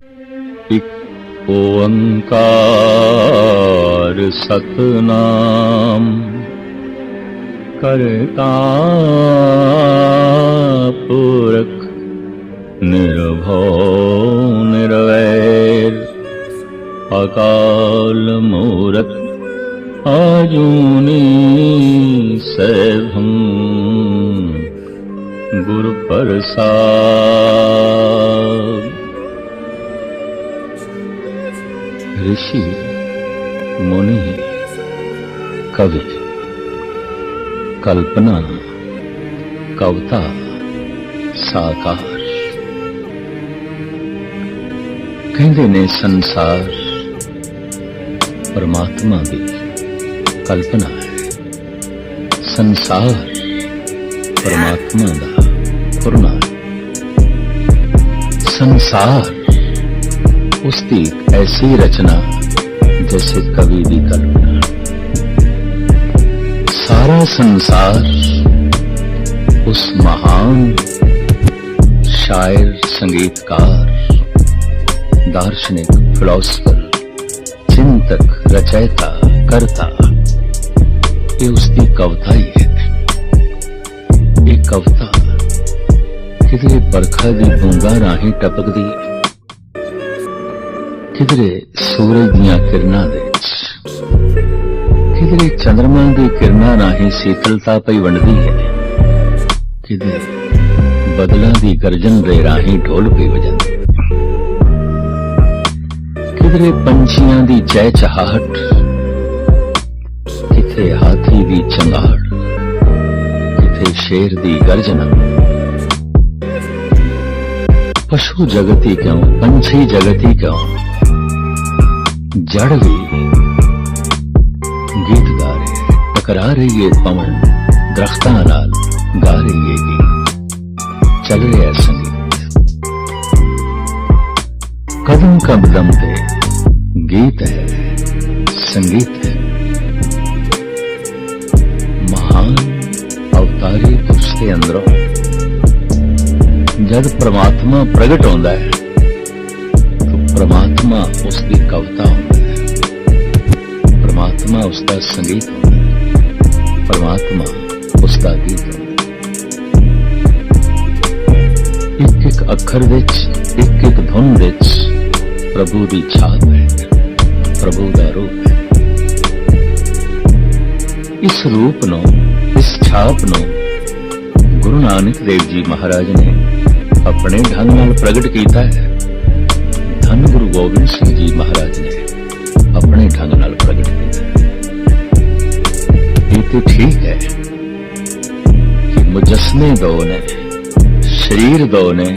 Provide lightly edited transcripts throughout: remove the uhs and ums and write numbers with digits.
इक ओंकार सतनाम करता पुरख निर्भव निर्वैर अकाल मूरत आजूनी सैभं गुरु प्रसाद। ऋषि मुनि कवि कल्पना कविता साकार कहते ने संसार परमात्मा की कल्पना है। संसार परमात्मा का फुरना है। संसार उसकी ऐसी रचना जैसे कवि की कल्पना। सारा संसार उस महान शायर संगीतकार दार्शनिक फिलोसफर चिंतक रचयिता करता ये उसकी कविता ही है। ये कविता किधरे बरखा की बूंदा राही टपकदी, किधरे सूरज दियां किरणां दे किधरे चंद्रमा की किरणां राही शीतलता पई वंडदी है, किधरे बदलां की गर्जन दे राही ढोल पई वजदी, किधरे पंछियां की चहचहाहट, किथे हाथी की चंगाड़, किथे शेर की गर्जना। पशु जगती क्यों पंछी जगती क्यों जड़ भी गीत गा रहे, टकरा रही है पवन दरख्तां नाल, गा रही है गीत, चल रहा है संगीत। कदम कदम पे गीत है, संगीत है। महान अवतारी पुरुष के अंदरों जब परमात्मा प्रगट होता है तो परमात्मा उसकी कविता होता है, परमात्मा उसका संगीत होता है, परमात्मा उसका गीत होता है। एक एक अखर विच एक एक धुन विच प्रभु की छाप है, प्रभु का रूप है। इस रूप नो, इस छाप नो गुरु नानक देव जी महाराज ने अपने ढंग नाल प्रगट किया है। धन गुरु गोबिंद सिंह जी महाराज ने अपने ढंग नाल प्रगट किया है। ये तो ठीक है कि मुजस्मे दो ने, शरीर दो ने,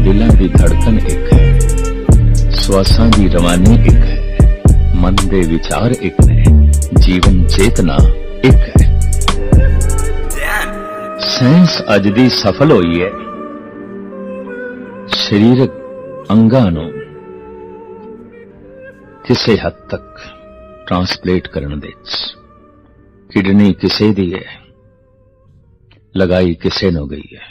दिलों की धड़कन एक है, श्वासां की रवानी एक है, मन के विचार एक ने, जीवन चेतना एक है। साइंस अज दी सफल हुई है शरीरक अंगां नूं किसी हद तक ट्रांसलेट करने दे। किडनी किसे दी है, लगाई किसे नूं गई है।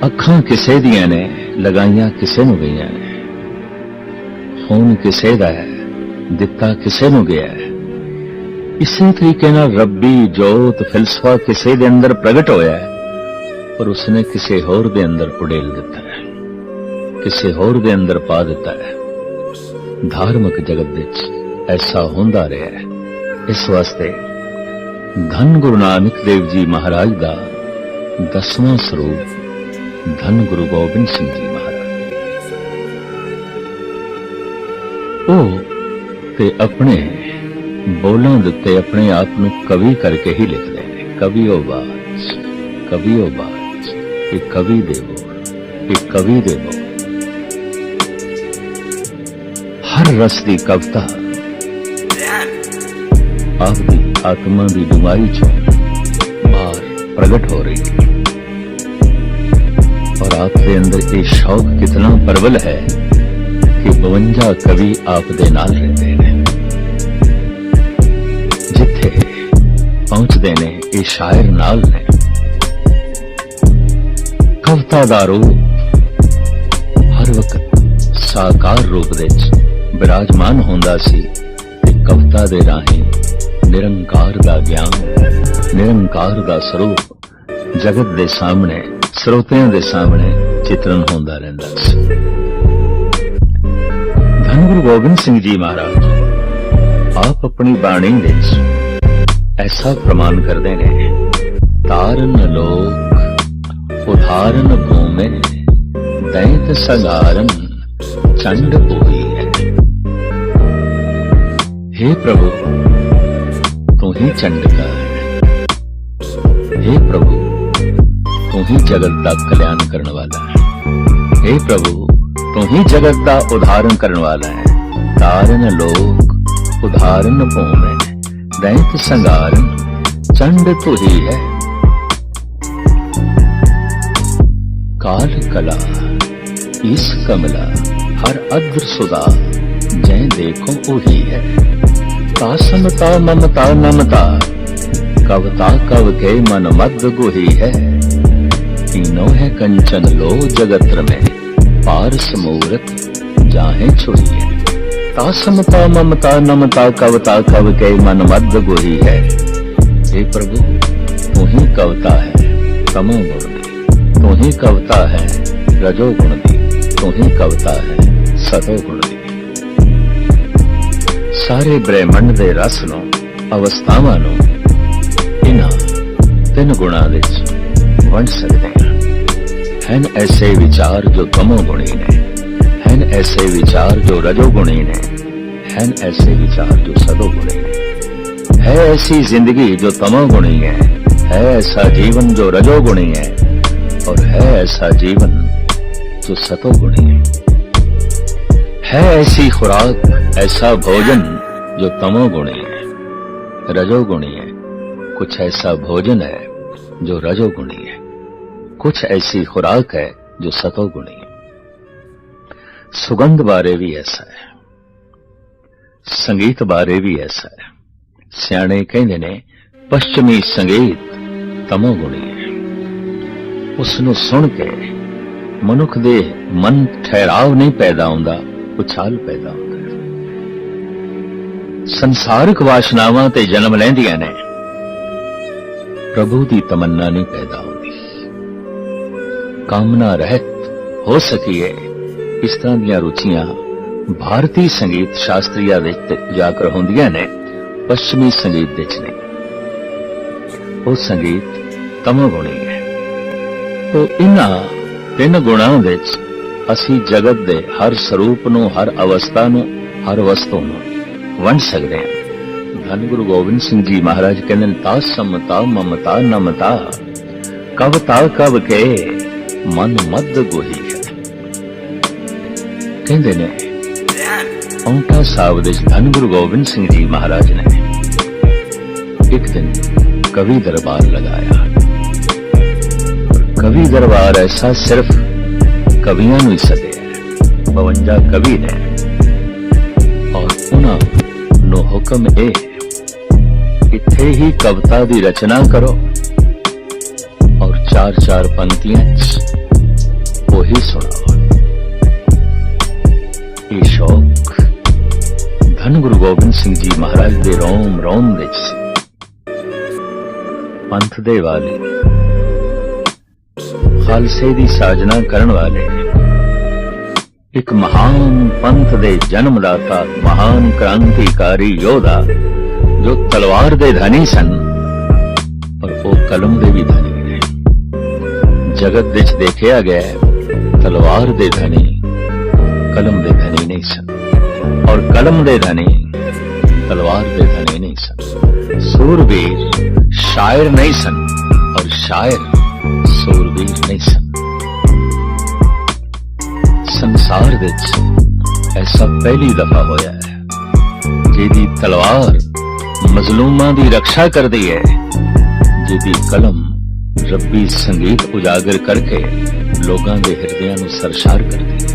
अखां किसे दियां ने, लगाइयां किसे नूं गईयां ने। खून किसे दा है, दिता किसे नूं गया है। इसी तरीके नाल रब्बी जोत फिलसफा किसे दे अंदर प्रगट होया है, पर उसने किसी होर दे अंदर उड़ेल दिता है, किसी होर दे अंदर पा दिता है। धार्मिक जगत विच ऐसा होंदा रहा है। इस वास्ते धन गुरु नानक देव जी महाराज का 10वां स्वरूप धन गुरु गोबिंद सिंह जी महाराज ओ ते अपने बोलों दिते अपने आप को कवि करके ही लिखते हैं। कविओ बाज, कविओ बाज, एक कवि देवो, एक कवि देवो। हर रस की कविता आपकी आत्मा की डुंगाई चो बाहर प्रगट हो रही है। और आपके अंदर ये शौक कितना प्रबल है कि 52 कवि आप दे नाल रहते हैं। जिथे पहुंचते ने ये शायर नाल ने। कविता दा रूप हर वक्त साकार रूप दे विराजमान होंदा सी ते कविता दे राहीं निरंकार दा ज्ञान, निरंकार दा स्वरूप जगत दे सामने, श्रोतिਆਂ दे सामने चित्रण होंदा रहिंदा सी। धन गुरु गोबिंद सिंह जी महाराज आप अपनी बाणी विच ऐसा प्रमाण करते ने, तारन लोक उदाहरण भूमि दैत संगारन चंड होई है। हे प्रभु तू ही चंड का है, हे प्रभु तू ही जगत का कल्याण करने वाला है, हे प्रभु तू ही जगत का उदाहरण करने वाला है। तारन लोक उदाहरण भूमि दैत संगारन चंड तू ही है। काल कला ईस कमला हर अद्र सुधा जै देखो वही है। तासमता ममता नमता कवता कव के मन मद गुही है। तीनों है कंचन लो जगत्र में पारस मूरत जाहे छुई है। तासमता ममता नमता कवता कव के मन मद गुही है। हे प्रभु तू ही कवता है तमो गुण दी, तू ही कवता है रजो गुण दी, तू ही कवता है सतो गुण दी। सारे ब्रह्मंड दे रस नूं अवस्थावां नूं इन्हां तीन गुणां विच वंड सकदे हां। हैं ऐसे विचार जो तमो गुणी ने, हैं ऐसे विचार जो रजो गुणी ने, हैं ऐसे विचार जो सदो गुणी ने। है ऐसी जिंदगी जो तमो गुणी है ऐसा जीवन जो रजो गुणी है, और है ऐसा जीवन जो सतो गुणी है ऐसी खुराक ऐसा भोजन जो तमो गुणी है, रजो गुणी है। कुछ ऐसा भोजन है जो रजो गुणी है, कुछ ऐसी खुराक है जो सतो गुणी है। सुगंध बारे भी ऐसा है, संगीत बारे भी ऐसा है। सियाणे कहंदे ने पश्चिमी संगीत तमो गुणी है। उसनूं सुन के मनुख दे मन ठहराव नहीं पैदा होंदा, उछाल पैदा होंदा है। संसारिक वासनावां ते जन्म लैंदियां ने, प्रभु दी तमन्ना नहीं पैदा होंदी। कामना रहत हो सकीए इस तरह दीयां रुचियां भारतीय संगीत शास्त्रीय विच जाकर होंदियां ने, पश्चिमी संगीत विच नहीं। वो संगीत तमोगुणी है। तो इन्हां तीन गुणां विच असी जगत दे हर स्वरूप नूं, हर अवस्था नूं, हर वस्तु नूं वंड सकदे हां। धन गुरु गोबिंद सिंह जी महाराज कहंदे ने तासमता ममता नमता कवता कव के मन मद गोही है। कहंदे ने औंठा साहिब दे धन गुरु गोबिंद सिंह जी महाराज ने एक दिन कवि दरबार लगाया। कवि दरबार ऐसा सिर्फ कवियां नूं ही सदे 52 कवि ने, और उन्हां नूं हुक्म ए इत्थे ही कविता दी रचना करो और 4-4 पंक्तियां वही सुनाओ। ये शौक धन गुरु गोबिंद सिंह जी महाराज दे रोम रोम विच सी। पंथ दे वाले खालसे दी साजना करन वाले एक महान पंथ दे जन्मदाता, महान क्रांतिकारी योद्धा जो तलवार दे धनी सन, पर वो कलम दे भी धनी ने। जगत विच देखिया गया तलवार दे धनी कलम दे धनी नहीं सन, और कलम दे धनी तलवार दे धनी नहीं सन। सूरवीर शायर नहीं सन, और शायर सूरवीर नहीं सन। संसार विच ऐसा पहली दफा होया है जिहदी तलवार मजलूमां दी रक्षा करदी है, जिहदी कलम रब्बी संगीत उजागर करके लोगां दे हिरदियां नूं सरशार करदी है।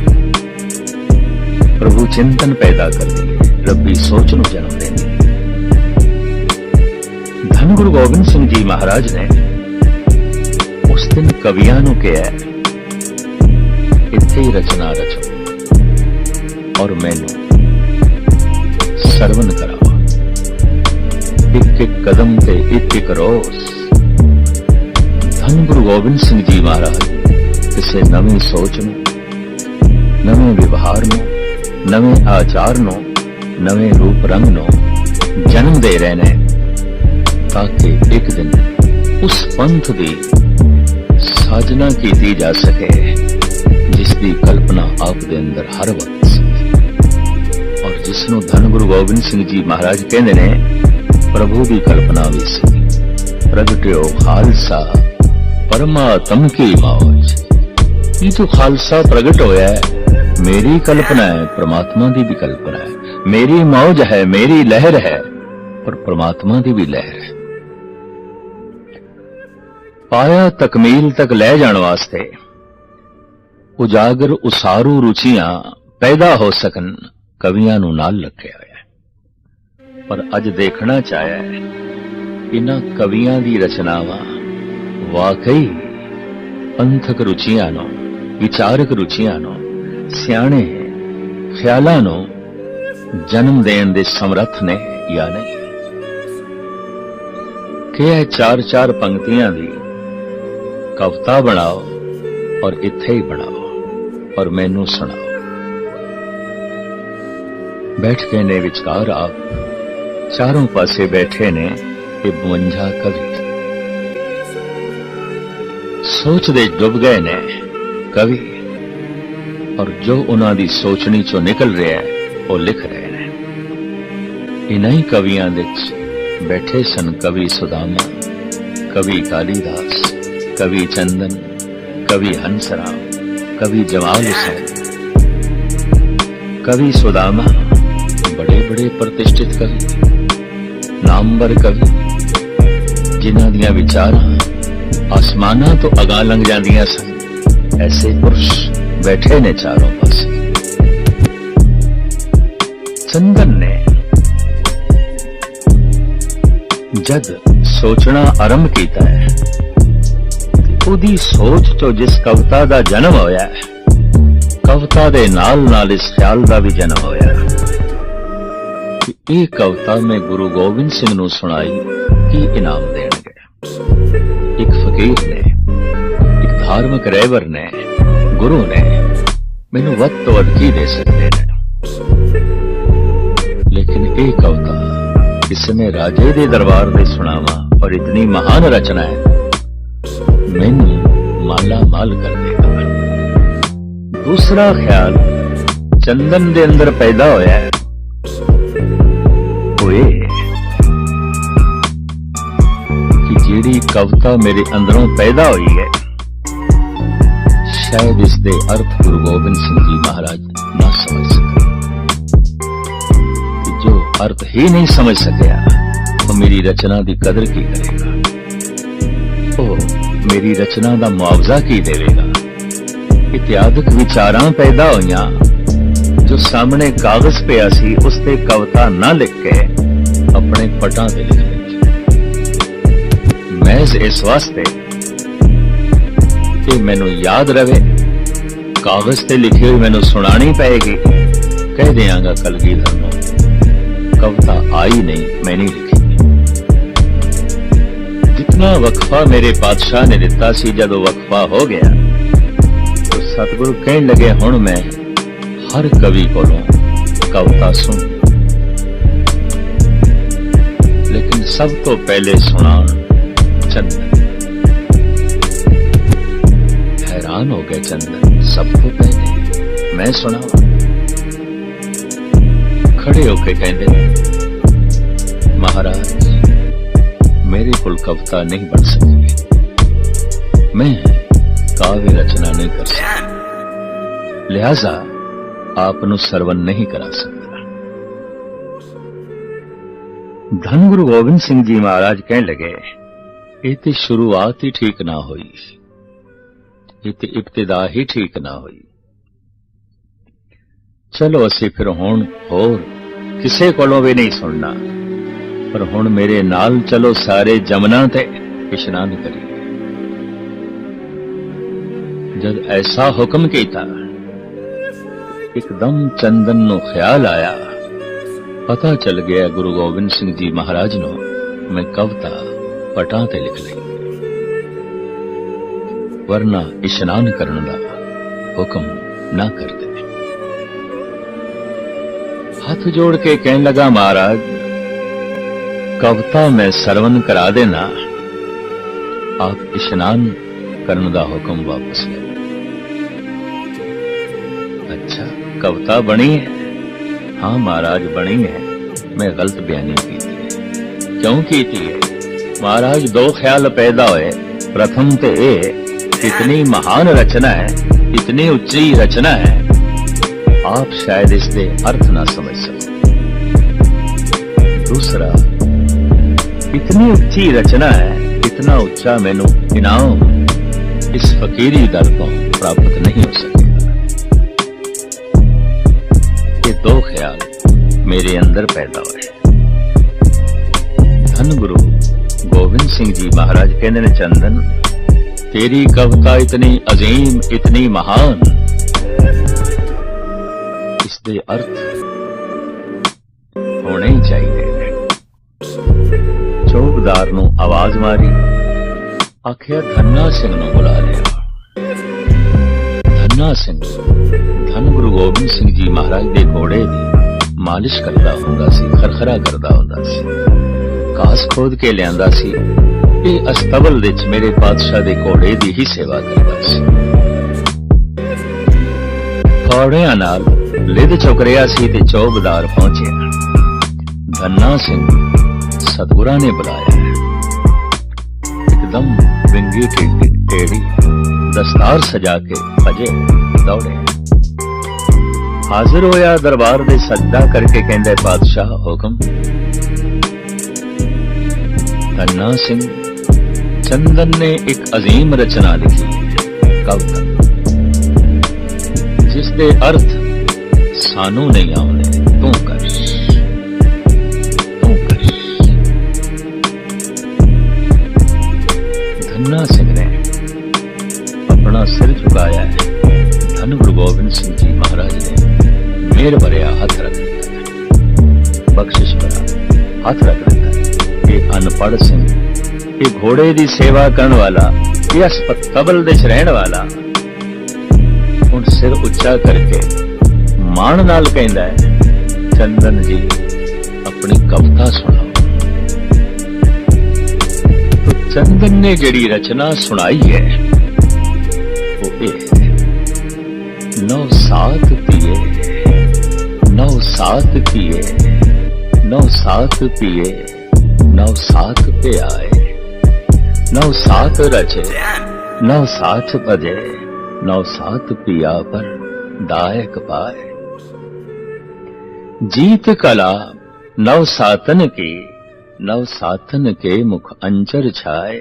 प्रभु चिंतन पैदा करदी है, रब्बी सोच नूं जन्म देंदी है। धन गुरु गोबिंद सिंह जी महाराज ने उस दिन कवियां नूं कहा, इत्थे इत्थे ही रचना रचो और मैनू सरवण कराओ। एक एक कदम ते एक एक रोज धन गुरु गोबिंद सिंह जी महाराज किसी नवी सोच नूं, नवे विवहार नूं, नवे आचार नूं, नवे रूप रंग नूं जन्म दे रहे ने, ताकि एक दिन उस पंथ दी साजना की जा सके जिसकी कल्पना आप दे अंदर हर वक्त सी, और जिसनों धन गुरु गोबिंद सिंह जी महाराज कहते ने प्रभु की कल्पना भी सी। प्रगट्यो खालसा परमात्म की मौज। ये जो खालसा प्रगट होया है मेरी कल्पना है, परमात्मा की भी कल्पना है। मेरी मौज है, मेरी लहर है, पर परमात्मा की भी लहर है। पाया तकमील तक ले जाने वास्ते उजागर उसारू रुचियां पैदा हो सकन कवियां नूं नाल रखिया होया है। पर अज देखना चाहे इन्हां कवियां दी रचनावां वाकई पंथक रुचियां नूं, विचारक रुचियां नूं, सियाणे ख्यालां नूं जन्म देण दे समर्थ ने या नहीं। कि चार चार पंक्तियां दी कविता बनाओ और इत्थे ही बनाओ और मैनू सुनाओ। बैठ के ने विचकार आप चारों पासे बैठे ने 52 कवि, सोच दे डुब गए ने कवि, और जो उन्हां दी सोचनी चो निकल रहा है वो लिख रहे ने। इन्हां ही कवियां विच बैठे सन कवि सुदामा, कवि कालीदास, कवि चंदन, कवि हंसराम, कवि जमाल हुसैन। कवि सुदामा बड़े बड़े प्रतिष्ठित कवि, नामवर कवि, जिन्हां दियां विचारां आसमानां तो अगा लंघ जांदियां सन। ऐसे पुरुष बैठे ने चारों पासे। चंदन ने जद सोचना आरंभ किया है, उदी सोच चो जिस कविता दा जन्म होया है, कविता दे नाल नाल इस ख्याल दा भी जन्म होया कि ये कविता मैं गुरु गोबिंद सिंह नूं सुनाई की इनाम देणगे। एक फकीर ने, एक धार्मिक रहबर ने, गुरु ने मैनू वध तो वध की दे सकते हैं, लेकिन ये कविता किसने राजे दे दरबार दे सुनावा और इतनी महान रचना है, मैनू माला माल कर देगा। दूसरा ख्याल चंदन दे अंदर पैदा होया है, होए कि जेड़ी कविता मेरे अंदरों पैदा हुई है, शायद इसके अर्थ गुरु गोबिंद सिंह जी महाराज ना समझ सके। जो अर्थ ही नहीं समझ सकिया तो मेरी रचना की कदर की करेगा, ओ मेरी रचना का मुआवजा की देवेगा। इत्यादक विचारां पैदा होइयां जो सामने कागज पिया सी, उसते कविता ना लिख के अपने पटां ते लिख ली। महज इस वास्ते कि मैनू याद रहे, कागज ते लिखी हुई मैनू सुनानी पएगी। कह देंगा कलगीधर नूं कविता आई नहीं, मैं नहीं लिखी। जितना वक्फा मेरे पातशाह ने दिता सी, जदों वक्फा हो गया तो सतगुरु कहने लगे हुण मैं हर कवि कोलों कविता सुन, लेकिन सब तो पहले सुनाण चंदन। हैरान हो गए चंदन, सब तो पहले मैं सुनावा। खड़े होके कहते महाराज मेरे कुल कविता नहीं बन सकती, मैं काव्य रचना नहीं कर सकता, लिहाजा आपनु सरवन नहीं करा सकता। धन गुरु गोबिंद सिंह जी महाराज कहने लगे ये तो शुरुआत ही ठीक ना हुई, ये तो इब्तिदा ही ठीक ना हुई। चलो असी फिर हुण होर किसे कोलों भी नहीं सुनना, पर हुण मेरे नाल चलो सारे जमना ते इशनान करिए। जब ऐसा हुक्म किया एकदम चंदन नु ख्याल आया, पता चल गया गुरु गोबिंद सिंह जी महाराज नु मैं कविता पटां ते लिख लई, वरना इशनान करन दा हुक्म ना करते। हाथ जोड़ के कहने लगा, महाराज कविता मैं सरवन करा देना, आप इशनान करने दा हुक्म वापस ले। अच्छा कविता बनी है? हाँ महाराज बनी है, मैं गलत बयानी की थी। क्यों की थी? महाराज दो ख्याल पैदा हुए। प्रथम तो ये इतनी महान रचना है, इतनी उच्ची रचना है, आप शायद इसके अर्थ ना समझ सको। दूसरा, इतनी उच्ची रचना है, इतना उच्चा मैनू इनाम इस फकीरी दर को प्राप्त नहीं हो सकेगा। ये दो ख्याल मेरे अंदर पैदा हुए। धन गुरु गोविंद सिंह जी महाराज कहते ने, चंदन तेरी कविता इतनी अजीम, इतनी महान, इसके अर्थ होने ही चाहिए। चौकदार नू आवाज मारी, आखिया धन्ना सिंह नू बुला लिया। धन्ना सिंह धन गुरु गोबिंद सिंह जी महाराज दे घोड़े दी मालिश करदा हुंदा सी, खरखरा करदा हुंदा सी, घास खोद के लियांदा सी। ये अस्तबल विच मेरे पातशाह दे घोड़े दी ही सेवा करदा सी। घोड़ियां नाल लिद चुक रिहा सी ते चौबदार पहुंचे। धन्ना सिंह सतगुरां ने बुलाया, एकदम विंगी टेढ़ी दस्तार सजा के भजे दौड़े। हाजिर होया दरबार दे, सजदा करके कहंदे, पातशाह हुक्म। धन्ना सिंह, चंदन ने एक अजीम रचना लिखी है, कविता, जिसके अर्थ सानू नहीं आउंदे, तू कर। धन्ना सिंह ने अपना सिर झुकाया है। धन गुरु गोबिंद सिंह जी महाराज ने मेर भरिया हाथ रख दिता, बख्शिश भरा हाथ रख दिता। ये अनपढ़ सिंह, ये घोड़े की सेवा करने वाला, ये अस्पताल दे रहने वाला, हुण सिर उच्चा करके मान नाल कहंदा है, चंदन जी अपनी कविता सुनाओ। तो चंदन ने जिहड़ी रचना सुनाई है वो ये, नौ सात पिए, नौ सात पिए, नौ सात पिए, नौ सात पे आए, नौ सात रचे, नौ सात बजे, नौ सात पिया पर दायक पाए। जीत कला नौ सातन की, नौ सातन के मुख अंचर छाए,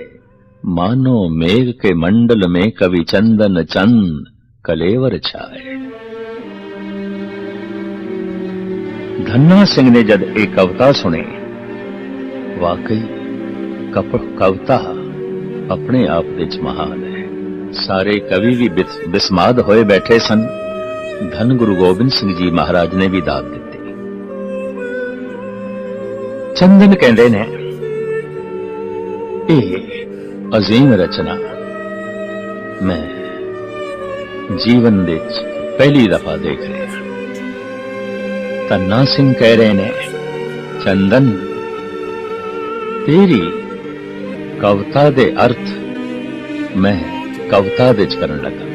मानो मेघ के मंडल में कवि चंदन चंद कलेवर छाए। धन्ना सिंह ने जब एक कविता सुनी, वाकई कविता अपने आप विच महान है। सारे कवि भी बिस्माद होए बैठे सन। धन गुरु गोबिंद सिंह जी महाराज ने भी दाद दी। चंदन कहते ने, अजीम रचना मैं जीवन विच पहली दफा देख रहा। धन्ना सिंह कह रहे ने, चंदन तेरी कविता दे अर्थ मैं कविता विच करन लगा।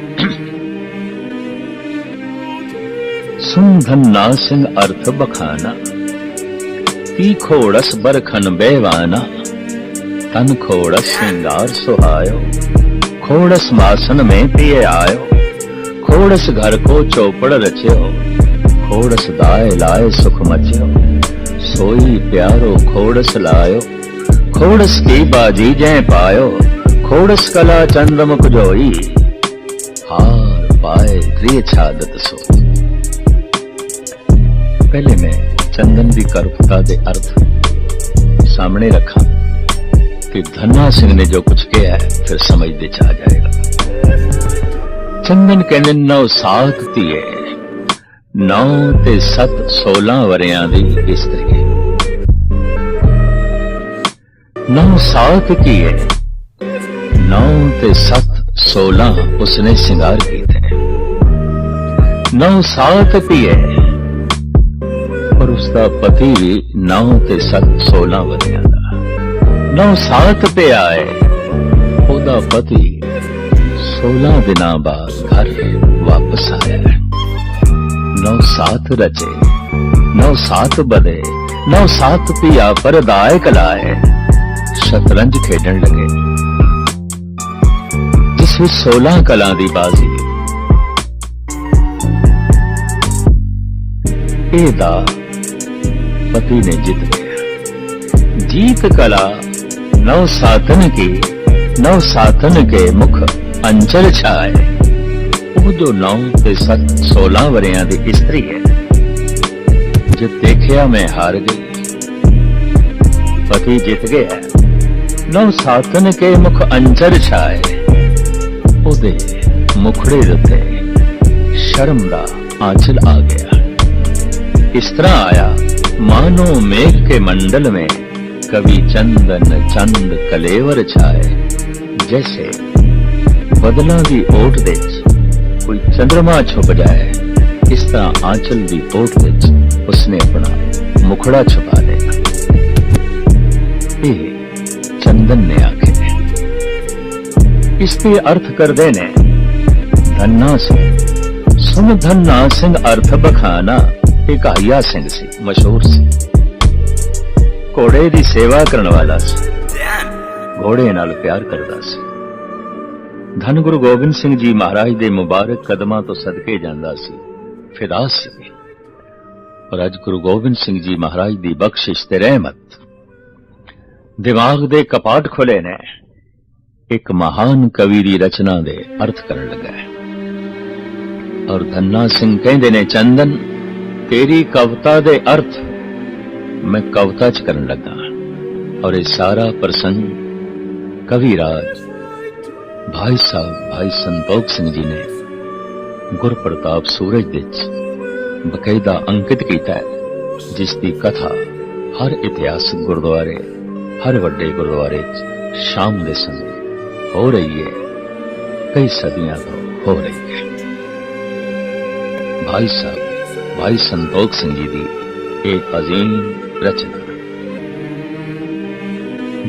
सुन धन्ना सिंह अर्थ बखाना, ती खोड़स बरखन बेवाना, तन खोड़स सिंगार सुहायो, खोड़स मासन में पिए आयो, खोड़स घर को चौपड़ रच्यो, खोड़स दाए लाए सुख मच्यो, सोई प्यारो खोड़स लायो, खोड़स की बाजी जै पायो, खोड़स कला चंदमुख जोई, हार पाए प्रिय छादत सो। पहले मैं चंदन की कविता के अर्थ सामने रखा कि धन्ना सिंह ने जो कुछ किया है फिर समझ दे आ जाएगा। चंदन कहने, नौ सात पिए, 9 ਤੇ 7 16 ਵਰਿਆਂ ਦੀ ਇਸਤਰੀ। 9 ਸਾਲ ਕੀ है 9 ਤੇ 7 16 उसने सिंगार कीते। 9 साल की है पर उसका पति भी 9 ते 7 16 वरियां दा। 9 साल पिया है ਉਹਦਾ ਪਤੀ 16 ਦਿਨਾਂ ਬਾਅਦ ਘਰ ਵਾਪਸ ਆਇਆ। 9 ਸਾਥ ਰਚੇ 9 ਸਾਥ ਬਦੇ 9 ਸਾਥ ਪਿਆ ਪਰਦਾਏ ਕਲਾਏ। ਸ਼ਤਰੰਜ ਖੇਡਣ ਲੱਗੇ ਜਿਸ ਵਿੱਚ 16 ਕਲਾਂ ਦੀ ਬਾਜ਼ੀ। ਇਹਦਾ ਪਤੀ ਨੇ ਜਿੱਤ ਲਿਆ। जीत कला 9 सातन की 9 सातन के मुख अंचल छाए। वो जो 9 ते 7 16 वरियां दी इस्त्री है। जब देखिया मैं हार गई पति जित गया। 9 सातन के मुख अंचल छाए। ओदे मुखड़े उत्ते शर्म दा आंचल आ गया। इस तरह आया मानो मेघ के मंडल में कभी चंदन चंद कलेवर छाए। जैसे बदलों की ओट विच कोई चंद्रमा छुप जाए इस तरह आंचल की ओट विच उसने अपना मुखड़ा छुपा लिया। ये चंदन ने आखे। इसके अर्थ करदे ने धन्ना सिंह। सुन धन्ना सिंह अर्थ बखाना। एक आया सिंह सी मशहूर सी। घोड़े की सेवा करने वाला सी। घोड़े नाल प्यार करदा सी। धन गुरु गोबिंद सिंह जी महाराज दे मुबारक कदमां तो सदके जांदा सी। फिदा सी। और अज गुरु गोबिंद सिंह जी महाराज दी बख्शिश ते रहमत दिमाग दे कपाट खुले ने। एक महान कवि दी रचना दे अर्थ करन लगा है। और धन्ना सिंह कहंदे ने चंदन तेरी कविता दे अर्थ मैं कविता च करन लगा। और ये सारा प्रसंग कविराज भाई साहब भाई संतोख सिंह जी ने गुरप्रताप सूरज विच बकायदा अंकित किया है। जिसकी कथा हर इतिहासक गुरुद्वारे हर वड्डे गुरुद्वारे शाम के समय हो रही है। कई सदियां तो हो रही है। भाई साहब भाई संतोख सिंह जी की एक अजीम रचना।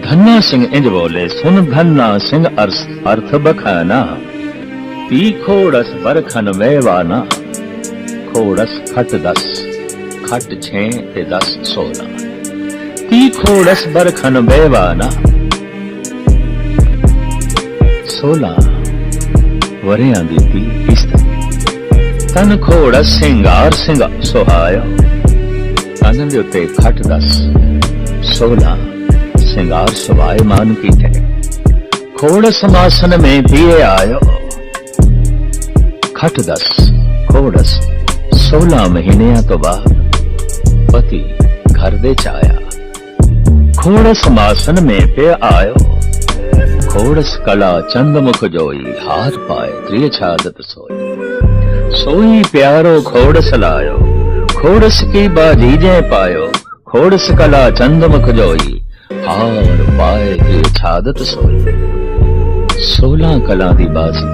धन्ना सिंह इंज बोले सुन धन्ना सिंह अर्थ बखाना। ती खोड़स बरखन वहवाना। खोड़स खट 10 खट 6 ते 10 16। ती खोड़स बरखन वहवाना। 16 वरियां दी ती इस्त्री। तन खोड़स सिंगार सिंह सुहाया। तन दे उत्ते खट 10 16 सिंगार सवाय मान की थे। खोड़ समासन में पिए आयो। खट 10 खोड़स 16 महीने तो बाद पति घर दे चाया। खोड़ समासन में पे आयो। खोड़स कला चंद मुख जोई। हार पाए त्रिय छादत सोई। सोई प्यारो खोड़स लायो। खोड़स की बाजीजे पायो। खोड़स कला चंद मुख जोई। हार पाए त्रिय छादत सोई। 16 कला दी बाजी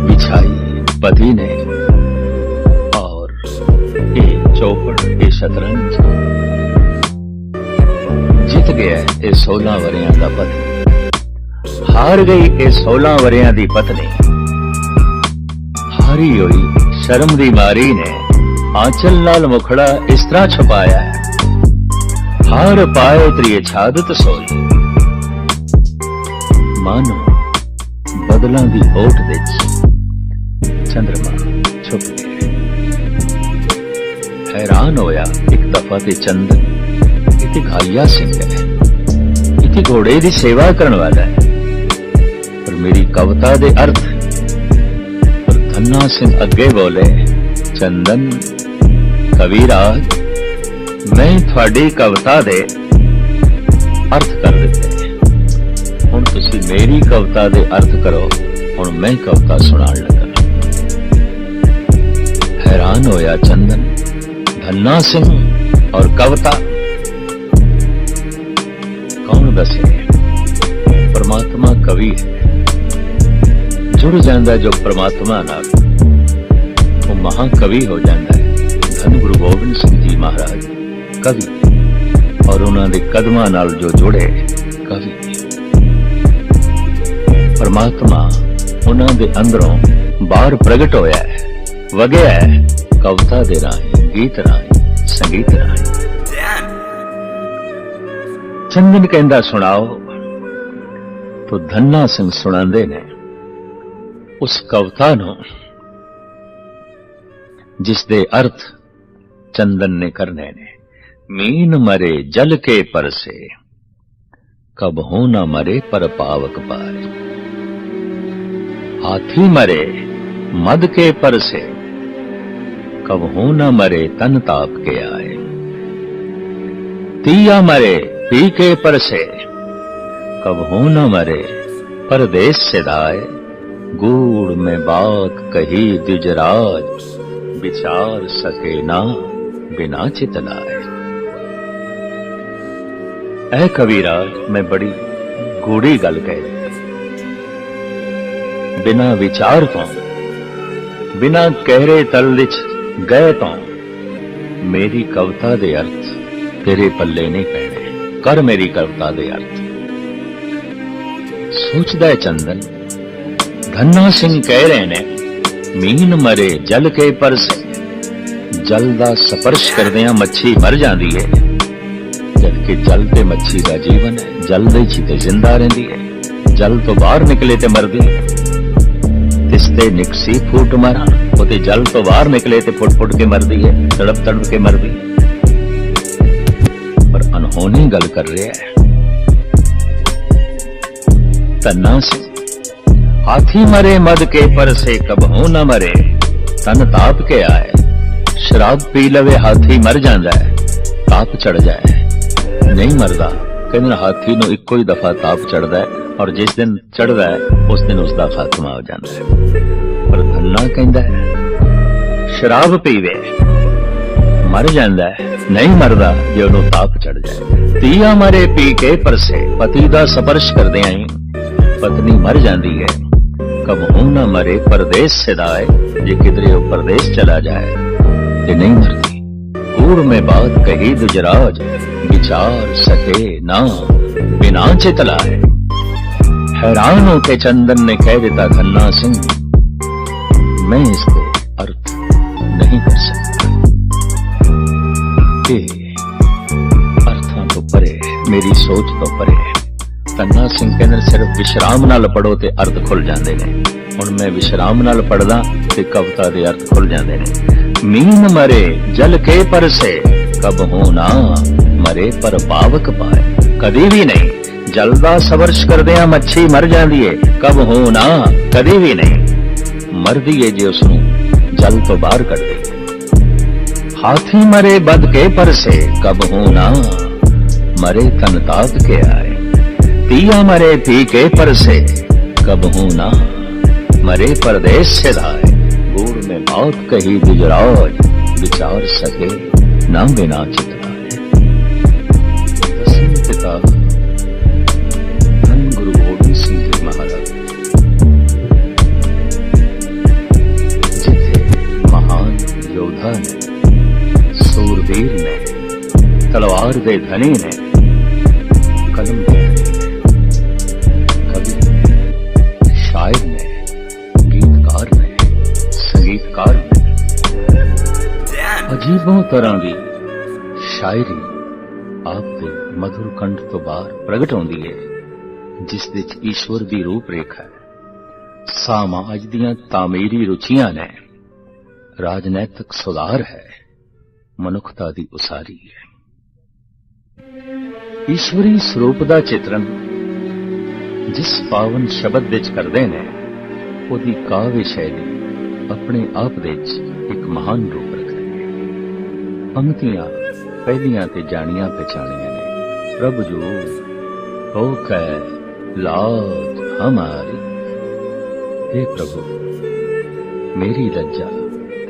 बिछाई पति ने। और एक चौपड़ के शतरंज जित गया ये 16 वरियां दा पति। हार गई ये 16 वरियां दी पत्नी। हारी हुई शर्म दी मारी ने आंचल नाल मुखड़ा इस तरह छुपाया है। हार पाए त्रिय छादत सोई। मानो बदलों की ओट विच चंद्रमा छुप गया। हैरान होया एक दफा ते चंदन इति घालिया सिंह है। इति घोड़े की सेवा करने वाला है। पर मेरी कविता दे अर्थ। पर धन्ना सिंह अगे बोले चंदन कविराज मैं थोड़ी कविता दे अर्थ कर दिते। हुण तुसी मेरी कविता दे अर्थ करो। हुण मैं कविता सुनाण लगा। हैरान धन होया चंदन, धन्ना सिंह और कविता। कौन दसे परमात्मा कवि है, जुड़ जाता जो परमात्मा नाल वो महाकवि हो जाता है। धन गुरु गोबिंद सिंह जी महाराज कवि, और उन्होंने कदमां नाल जो जुड़े कवि। परमात्मा उन्होंने अंदरों बाहर प्रगट होया है, वगया है कविता दे राही, गीत राही, संगीत राही। चंदन कहंदा सुनाओ तो धन्ना सिंह सुणांदे ने उस कविता नूं जिस दे अर्थ चंदन ने करने ने। मीन मरे जल के परसे, कब हो न मरे पर पावक पाए। हाथी मरे मद के परसे, कब हो न मरे तन ताप के आए। तिया मरे पी के परसे, कब हो न मरे परदेस से दाए। गूढ़ में बात कही द्विजराज, विचार सके ना बिना चितलाए। ऐ कबीराज, मैं बड़ी गूढ़ी गल कह दी। बिना विचार तो, बिना गहरे तल विच गए तो मेरी कविता दे अर्थ तेरे पल्ले नहीं पैने। कर मेरी कविता दे अर्थ। सोचदा है चंदन, धन्ना सिंह कह रहे ने मीन मरे जल के परसे। जल दा स्पर्श करदियां मच्छी मर जाती है, जबकि जल ते मच्छी का जीवन है। जल दे च ते जिंदा रहिंदी है, जल तो बाहर निकले ते मरदी है। तिसते निकसी फूट मारा, ओते जल तो बाहर निकले ते फुट फुट के मरदी है, तड़प तड़प के मरदी है। पर अनहोनी गल कर रहा है धन्ना सिंह। हाथी मरे मद के परसे, कब हो न मरे तन ताप के आए। शराब पी लवे हाथी मर जाता है, ताप चढ़ जाए नहीं मरदा। कहते हाथी नूं इक्को ही दफा ताप चढ़ता है, और जिस दिन चढ़ता है उस दिन उसका खात्मा हो जाता है। पर धन्ना कहता है शराब पीवे मर जाता है, नहीं मरदा जे उन्हों ताप चढ़ जाए। तिया मरे पी के परसे, पति का स्पर्श करदे आई पत्नी मर जाती है। कब हो न मरे परदेस से दाए, जे किधरे वो परदेस चला जाए ते नहीं मरती। गूढ़ में बात कही दुजराज, विचार सके ना बिना चितलाए। हैरान होके चंदन ने कह देता धन्ना सिंह, मैं इसको अर्थ नहीं कर सकता। अर्थां तो परे, मेरी सोच तो परे। धन्ना सिंह कहने सिर्फ विश्राम नाल पढ़ो ते अर्थ खुल जाते हैं। हुण मैं विश्राम नाल पढ़दा ते कविता दे अर्थ खुल जाते हैं। मीन मरे जल के परसे, कब हो ना मरे पर पावक पाए। कदी भी नहीं। जल दा स्पर्श करदियां मच्छी मर जाती है, कब हो ना कदी भी नहीं। मरदी है जे उसनूं जल तो बाहर कढ दे। हाथी मरे बद के परसे, कब हो ना मरे तन ताप के आए। तिया मरे पी के परसे, कब हो ना मरे परदेस से दाए। गूढ़ में बात कही गुजराज, विचार सके ना बिना चितलाए। दसवीं किताब धन गुरु गोबिंद सिंह जी महाराज, जिथे महान योद्धा ने, सूरवीर ने, तलवार दे धनी ने, कलम दे कवि ने, शायर ने, गीतकार ने, संगीतकार ने, अजीबों तरह की शायरी आपके मधुर कंठ तो बाहर प्रगट होती है, जिस विच ईश्वर की रूप रेखा है। समाज दियां तामीरी रुचियां ने, राजनैतिक सुधार है, मनुखता की उसारी है। ईश्वरी स्वरूप का चित्रण जिस पावन शब्द विच करदे ने, उहदी काव्य शैली अपने आप दे एक महान रूप रखती है। पंक्तियां पहलियां ते जानियां पहचानियां ने। प्रभु जो हो कै लाज हमारी, हे प्रभु मेरी लज्जा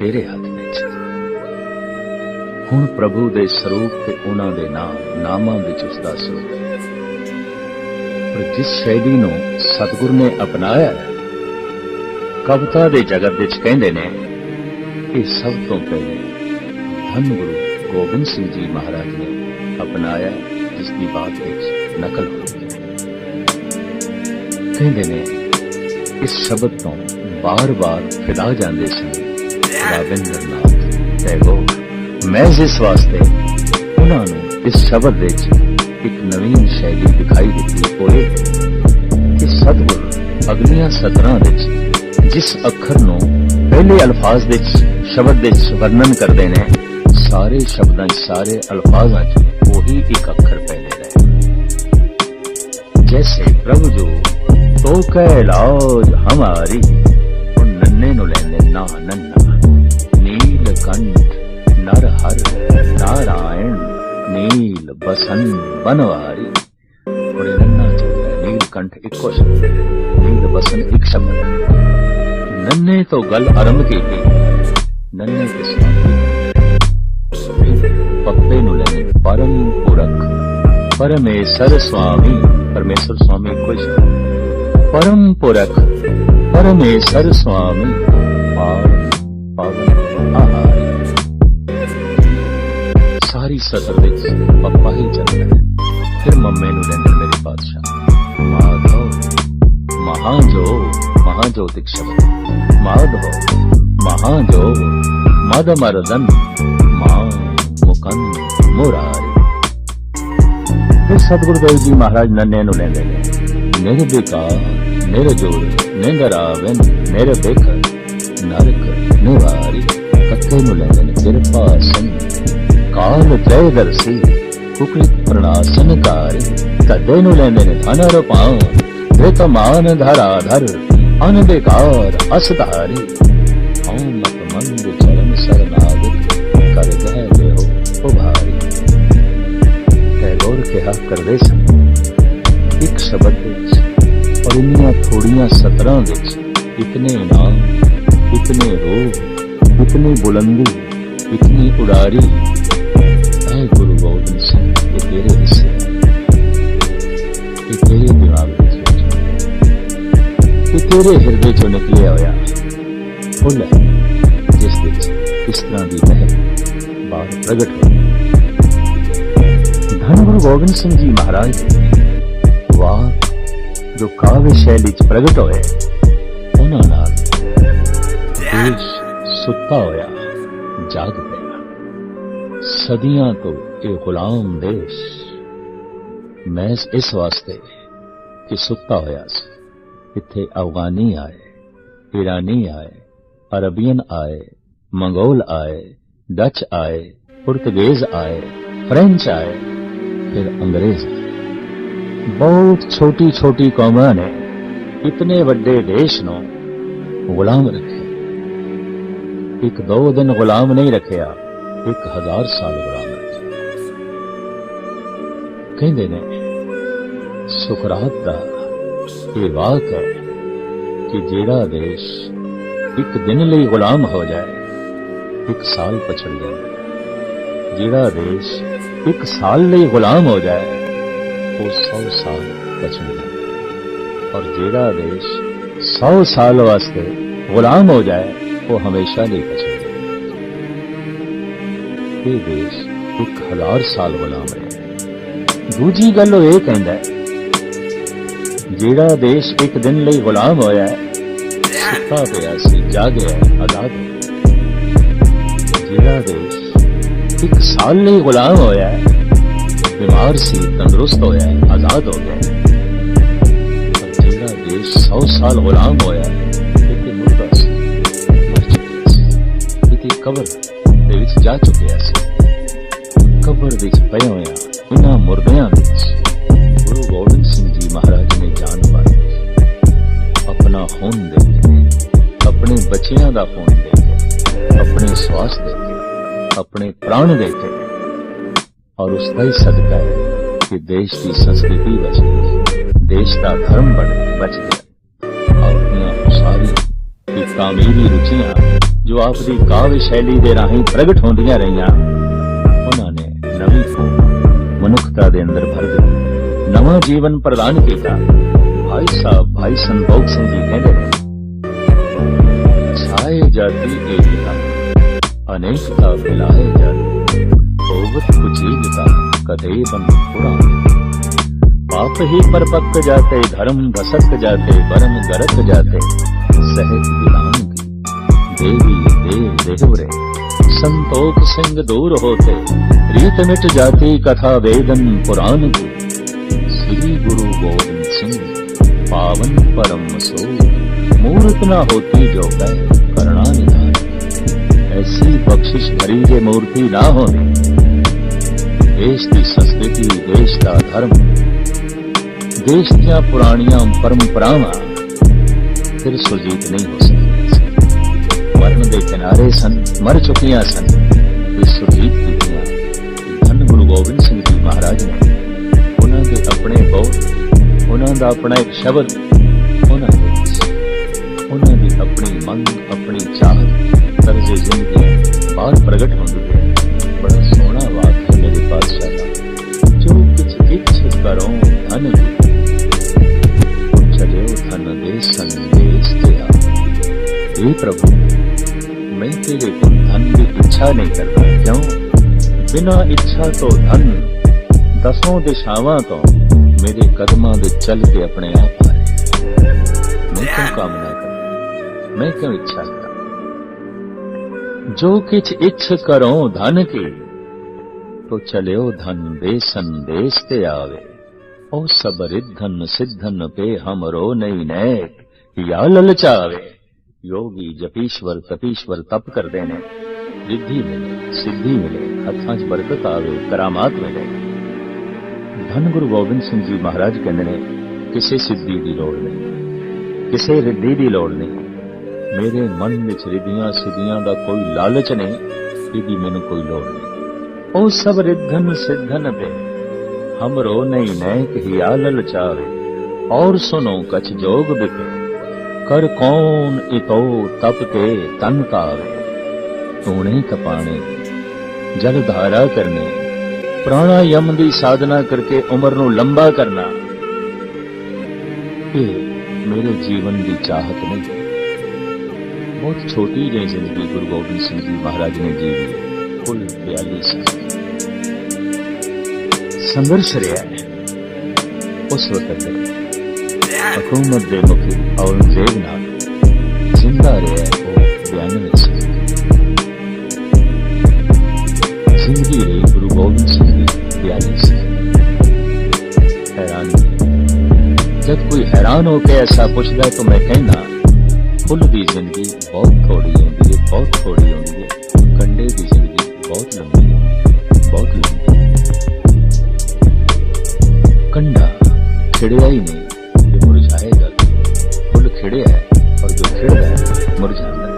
तेरे हथ विच। हुण प्रभु दे स्वरूप ते उन्हां दे नामां विच उसदा स्वरूप। पर जिस शैली नूं सतगुर ने अपनाया कविता दे जगत विच कहंदे ने कि सब तो पहले धन गुरु गोबिंद सिंह जी महाराज ने अपनाया, जिसकी बात विच नकल हो गई। कहंदे ने इस शब्द तो बार बार फिदा जाते सन रविंद्रनाथ टैगोर। मैं इस वास्ते उन्होंने इस शब्द विच एक नवीन शैली दिखाई दी होए कि सतगुर अगलियां सतरां विच जिस अखर नूं पहले अल्फाज विच शब्द विच वर्णन करते हैं, सारे शब्दां सारे अल्फाजां च वही एक अखर पहले रहे। जैसे प्रभु जो तो कैलाज हमारी, और नन्ने नु लेंदे ना नन्ना, नीलकंठ नर हर नारायण नील बसन बनवारी। और नन्ना चलता है, नीलकंठ इको शब्द, नील बसन एक शब्द। नन्ने तो गल आरंभ की थी, नन्ने के स्वामी पप्पे नु लेंदे परम पुरख परमेश्वर स्वामी। परमेश्वर स्वामी कोई शब्द, परम पुरख परमेश्वर स्वामी पावन पावन आहारी। सारी सतर विच पप्पा ही चलता है। फिर मम्मे नूं लेंदे मेरे पातशाह माधव महाजो, महाज्योतिक शब्द माधव महाजो मद मरदन मां मुकंद मुरारी। फिर सतगुरुदेव जी महाराज नन्ने नूं लेंदे ने निर्विकार निर्जोर निंदरावन निर्भिक नरक निवारी। कक्के नूं लेंदे ने किरपा सिंह काल त्रयदर्शी कुकलित प्रणासनकारी। धद्दे नूं लेंदे ने धन रूपां धृत मान धराधर अनबेकार असधारी। मत मंद चरण शरणागत कर गए हो उभारी। टैगोर कहा करदे सन एक शब्द विच और इन्नियां थोड़ियां सतरां विच इतने नाम, इतने रूप, इतनी बुलंदी, इतनी उड़ारी। ऐ गुरु गोबिंद सिंह, ये तेरे हिस्से है, ये तेरे दिमाग विच, ये तेरे हृदय चों निकले होया फुल है, जिस विच इस तरह की महक बाहर प्रगट हो। धन गुरु गोबिंद सिंह जी महाराज वाह जो काव्य शैली च प्रगट होए, उन्हां नाल देश सुत्ता होया जाग पिया। सदियां तो ये गुलाम देश मैं इस वास्ते कि सुत्ता होया सी। इत्थे अफगानी आए, ईरानी आए, अरबियन आए, मंगोल आए, डच आए, पुर्तगेज आए, फ्रेंच आए, फिर अंग्रेज आए। बहुत छोटी छोटी कौमां ने इतने बड़े देश नूं गुलाम रखे। एक दो दिन गुलाम नहीं रखिया, 1000 साल गुलाम रखे। कहंदे ने सुकरात दा ये वाक है कि जेड़ा देश एक दिन लई गुलाम हो जाए 1 साल पछड़ जाए। जेड़ा देश 1 साल लई गुलाम हो जाए वो 100 साल पछड़ जाए। और जेड़ा देश 100 साल वास्ते गुलाम हो जाए वो हमेशा नहीं पछड़ जाए। ये देश 1000 साल गुलाम रहे। दूजी गल वो ये कहंदा है जेड़ा देश एक दिन लई गुलाम होया है सुता पिया सी जागया आजाद हो। जेड़ा देश 1 साल लई गुलाम होया है बीमार सी तंदुरुस्त होया है आजाद हो गया। और जेड़ा देश 100 साल गुलाम होया है इतने मुर्दा सी मर चुकिया सी, इतनी कबर दे विच जा चुकिया सी। कबर विच पए होया इन्हां मुर्दियां विच गुरु गोबिंद सिंह जी महाराज ने जान पाई। अपना खून दे के, अपने बच्चियां दा खून दे के, अपने श्वास दे के, अपने प्राण दे के, और उसका ही सदका है कि देश की संस्कृति बच गई, देश का धर्म बच गया। और अपनी सारी की तामीरी रुचियां जो आपकी काव्य शैली दे राही प्रगट होंदियां रहियां, उन्होंने नवी खोज मनुखता दे अंदर भर दी, नवा जीवन प्रदान किया। भाई साहब भाई संतोख सिंह जी कहते हैं, छाए जाती एकता अनेकता फैलाए जाती, होवत कुचीलता कदे बन पुराने, पाप ही परपक जाते धर्म धसक जाते, वरन गरक जाते सहज विलान की, देवी देव देवरे संतोख सिंह दूर होते, रीत मिट जाती कथा वेदन पुराण की, श्री गुरु गोविंद सिंह पावन परम सो, मूर्त न होती जो कह करना निधान, ऐसी बख्शिश भरी जे मूर्ति ना होनी, देश की संस्कृति देश का धर्म देश दियां पुरानियां परंपरावां फिर सुरजीत नहीं हो सकती। मरण के किनारे सन, मर चुकियां सन, सुरजीत कीतियां धन गुरु गोबिंद सिंह जी महाराज ने। उन्होंने अपने बोल, उन्होंने अपना एक शब्द, उन्होंने अपनी मंग अपनी चाहत तर्ज जिंदगी बाहर प्रगट होंदी है। बड़ा सोहना वाक है मेरे पातशाह का, जो किछ इच्छ करो धन चलो धन दे संदेश दिया। हे प्रभु, मैं तेरे को धन की इच्छा नहीं करता, क्यों? बिना इच्छा तो धन दसों दिशावां तो मेरे कदमां दे चल के अपने आप आ रहे। मैं क्यों कामना करूं, मैं क्यों इच्छा करूं? जो किछ इच्छ करो धन की, तो चलियो धन दे संदेश ते आवे। ओ सब रिद्धन सिद्धन पे हमरो नहीं नैक, या ललचावे। योगी जपीश्वर तपीश्वर तप कर देने, रिद्धि मिले सिद्धि मिले, हथां च बरकत आवे, करामात मिले। धन गुरु गोबिंद सिंह जी महाराज कहते ने, किसी सिद्धि की लोड़ नहीं, किसी रिद्धि की लोड़ नहीं। मेरे मन विच रिद्धियां सिद्धियां का कोई लालच नहीं, इहदी मैनूं कोई लोड़ नहीं। ओ सब रिद्धन सिद्धन पे हमरो नहीं नैक, हिया ललचावे। और सुनो कछ जोग बिके, कर कौन इतो तप के तन कावे। तूने तपाने जल धारा करने, प्राणायाम की साधना करके उम्र नूं लंबा करना, ये मेरे जीवन की चाहत नहीं। बहुत छोटी जी जिंदगी गुरु गोबिंद सिंह जी महाराज ने जीवी, कुल 42 साल संघर्ष रहा है। उस वक्त हुकूमत के मुखी औरंगजेब नाल जिंदा रहा है वो 92 साल। जिंदगी रही गुरु गोबिंद सिंह की 42 साल। हैरानी, जब कोई हैरान होकर ऐसा पूछता है तो मैं कहना, फुल की जिंदगी बहुत थोड़ी होती है, बहुत थोड़ी होती है। कंडे की जिंदगी बहुत लंबी होती, बहुत लंबी। कंडा खिड़िया ही नहीं, ये मुरझाएगा। फुल खिड़िया है और जो खिड़ता है मुरझाता है।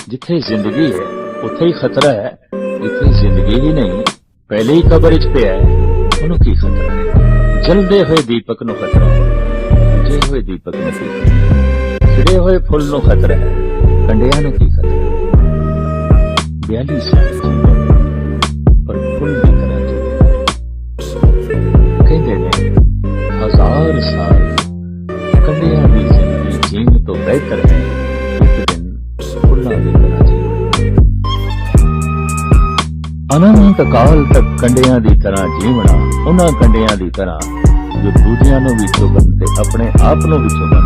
जिथे जिंदगी है उथे ही खतरा है, जिथे जिंदगी ही नहीं पहले ही कब्र च पिया है, उन्हों की खतरा है। जलदे हुए दीपक नूं खतरा है, बुझे हुए दीपक नूं की खतरा है, खिड़े हुए फुल नूं खतरा है, कंडिया नूं की खतरा है। 42 साल जीवन पर फुल की तरह कहते हैं, 1000 साल कंडिया की जिंदगी जीवन तो बेहतर है एक दिन फुल्लां की तरह जीवन। अनंत काल तक कंडिया की तरह जीवना, उन्हां कंडिया की तरह जो दूजियां नूं भी चुगन ते अपने आप नूं भी चुगन,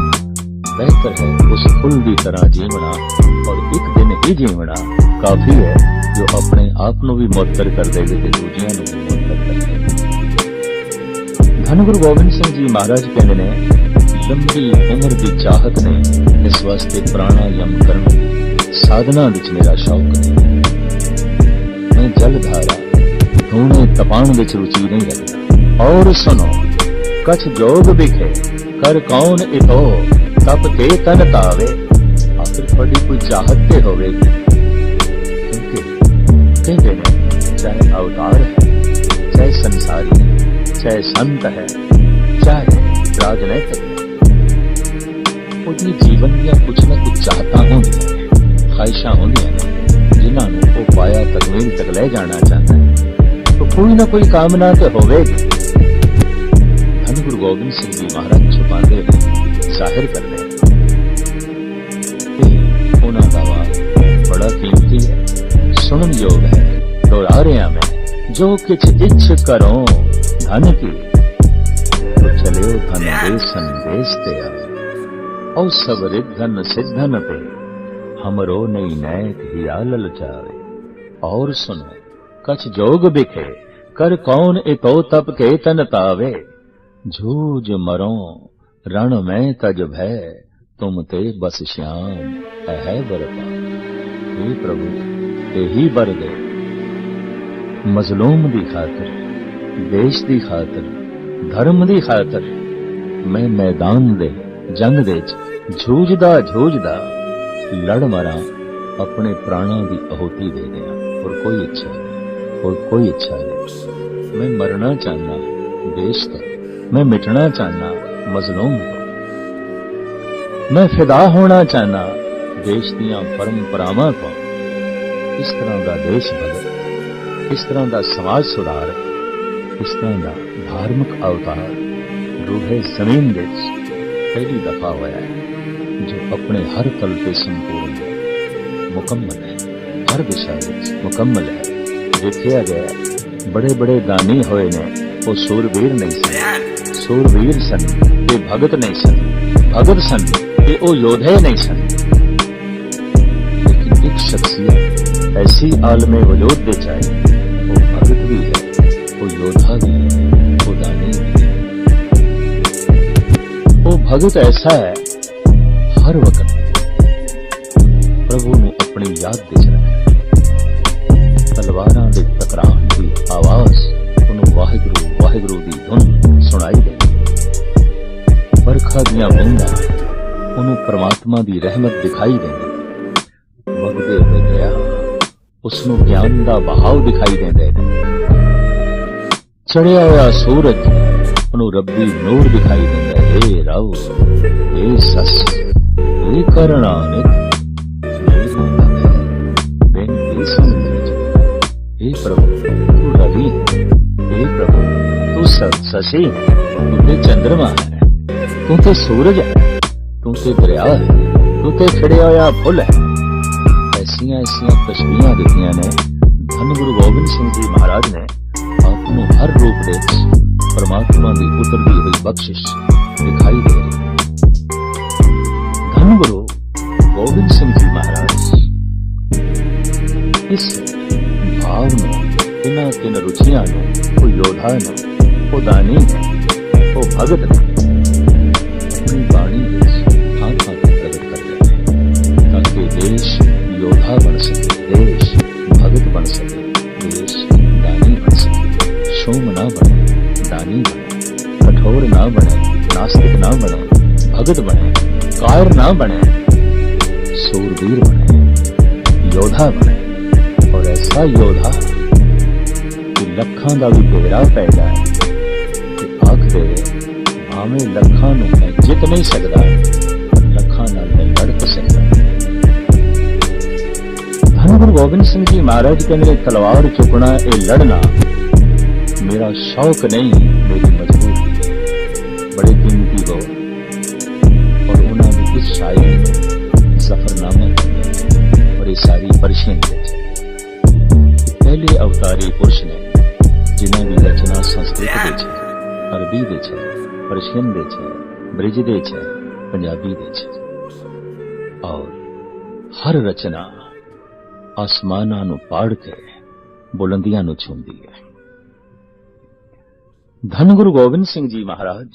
बेहतर है उस फुल की तरह जीवना। और एक दिन ही जीवना काफी है जो अपने आप नूं भी मुअत्तर कर देवे ते दूजियां नूं भी मुअत्तर कर देवे। धन गुरु गोबिंद सिंह जी महाराज कहते ने, लंबी उम्र की चाहत ने इस वास्ते प्राणायाम करने साधना विच मेरा शौक नहीं। मैं जलधारा धूने तपान विच रुचि नहीं रखता। और सुनो कछ जोग बिखे, कर कौन इतो तप के तन तावे। आखिर थोड़ी कोई चाहत ते होवेगी, क्योंकि कहते ने चाहे अवतार है, चाहे संसारी है, चाहे संत है, चाहे राजनैतिक है, उनकी जीवन या कुछ न कुछ चाहता होंगी। ख्वाहिशां होंदियां ने जिन्हां नूं वो पाया तकमील तक ले जाना चाहता है, तो कोई ना कोई कामना तो होवेगी। धन गुरु गोबिंद सिंह जी महाराज छुपाते ने, जाहिर करते हैं। उन्हां दा वार बड़ा कीमती है, सुनन योग है। दोहरा रहा मैं, जो किछ इच्छ करो धन की, तो चलियो धन दे संदेश ते आ। औ सब रिद्धन सिद्धन पे, हमरो नई नैक हिया ललचावे। और सुनो कछ जोग बिखे, कर कौन इतो तप के तन तावे। जूझ मरो रण में तज भय, तुम ते बस श्याम है बर पा। हे प्रभु यही बर दे, मजलूम दी खातर, देश दी खातर, धर्म दी खातर मैं मैदान दे जंग दे झूझदा झूझदा लड़ मरा, अपने प्राणों की आहुति दे दिया। और कोई इच्छा नहीं, और कोई इच्छा नहीं। मैं मरना चाहना देश तो, मैं मिटना चाहना मजलूम तो, मैं फिदा होना चाहना देश दियां परंपरावां तो। इस तरह का देश भगत, इस तरह का समाज सुधार, इस तरह का धार्मिक अवतार रूहे जमीन विच पहली दफा होया है, जो अपने हर तल पे संपूर्ण है, मुकम्मल है, हर दिशा विच मुकम्मल है। देखा गया बड़े बड़े दानी होए ने, वो सूरवीर नहीं सन, सूरवीर सन ते भगत नहीं सन, भगत सन ते वो योधे नहीं सन। लेकिन एक शख्सियत ऐसी आलमे वजूद दे जाए, वो भगत भी है, वो योद्धा भी है, वो दानी भी है। वो भगत ऐसा है हर वक्त प्रभु नूं अपनी याद दे रखे। तलवारां दे टकराण दी आवाज उन्होंने वाहिगुरु वाहिगुरु दी धुन सुनाई देती। बरखा दियां बूंदां उन्होंने परमात्मा दी रहमत दिखाई देती। वगदे हुए दरिया उसनूं ज्ञान दा बहाव दिखाई देंदे ने। चढ़िया होया सूरज उन्होंने रब्बी नूर दिखाई देंदा। हे रव, हे सस, हे करणानिक, हे प्रभु तू रवि है, हे प्रभु तू शशि है, तू ते चंद्रमा है, तू ते सूरज है, तू ते दरिया है, तू ते खिड़िया होया फुल है। ऐसियां ऐसियां तस्वीरां दित्तियां ने धन गुरु गोबिंद सिंह जी महाराज ने आपनों हर रूप दे परमात्मा की उतरती हुई बख्शिश दिखाई दे रही। धन गुरु गोबिंद सिंह जी महाराज इस भाव ने, इन्हां तिन रुचियां ने, वो योद्धा ने, वो दानी ने, वो भगत ने अपनी बाणी थां थां ते प्रगट कर रहे हैं, ताकि देश योद्धा बन सके, देश भगत बन सके, देश दानी बन सके। शोम ना बने, दानी बने, कठोर ना बने, नास्तिक ना बने, भगत बने, कायर ना बने, सूरवीर बने, योद्धा बने। और ऐसा योद्धा कि लखां दा भी घेरा पै जाए कि आख दे भावें लखां नूं मैं जित नहीं सकता, लखां नाल मैं लड़ तो सकता। धन गुरु गोबिंद सिंह जी महाराज कहते तलवार चुकना, ये लड़ना मेरा शौक नहीं, मेरी मजबूरी। बड़े कीमती हो और उन्होंने इस शायरी में सफरनामा और ये सारी पर्शियन पहले अवतारी पुरुष ने जिन्हों की रचना संस्कृत दे छे, अरबी दे छे, पर्शियन दे छे, ब्रिज दे छे, पंजाबी दे छे। और हर रचना आसमानां नूं पाड़ के बुलंदियां नूं छूंदी है। धन गुरु गोबिंद सिंह जी महाराज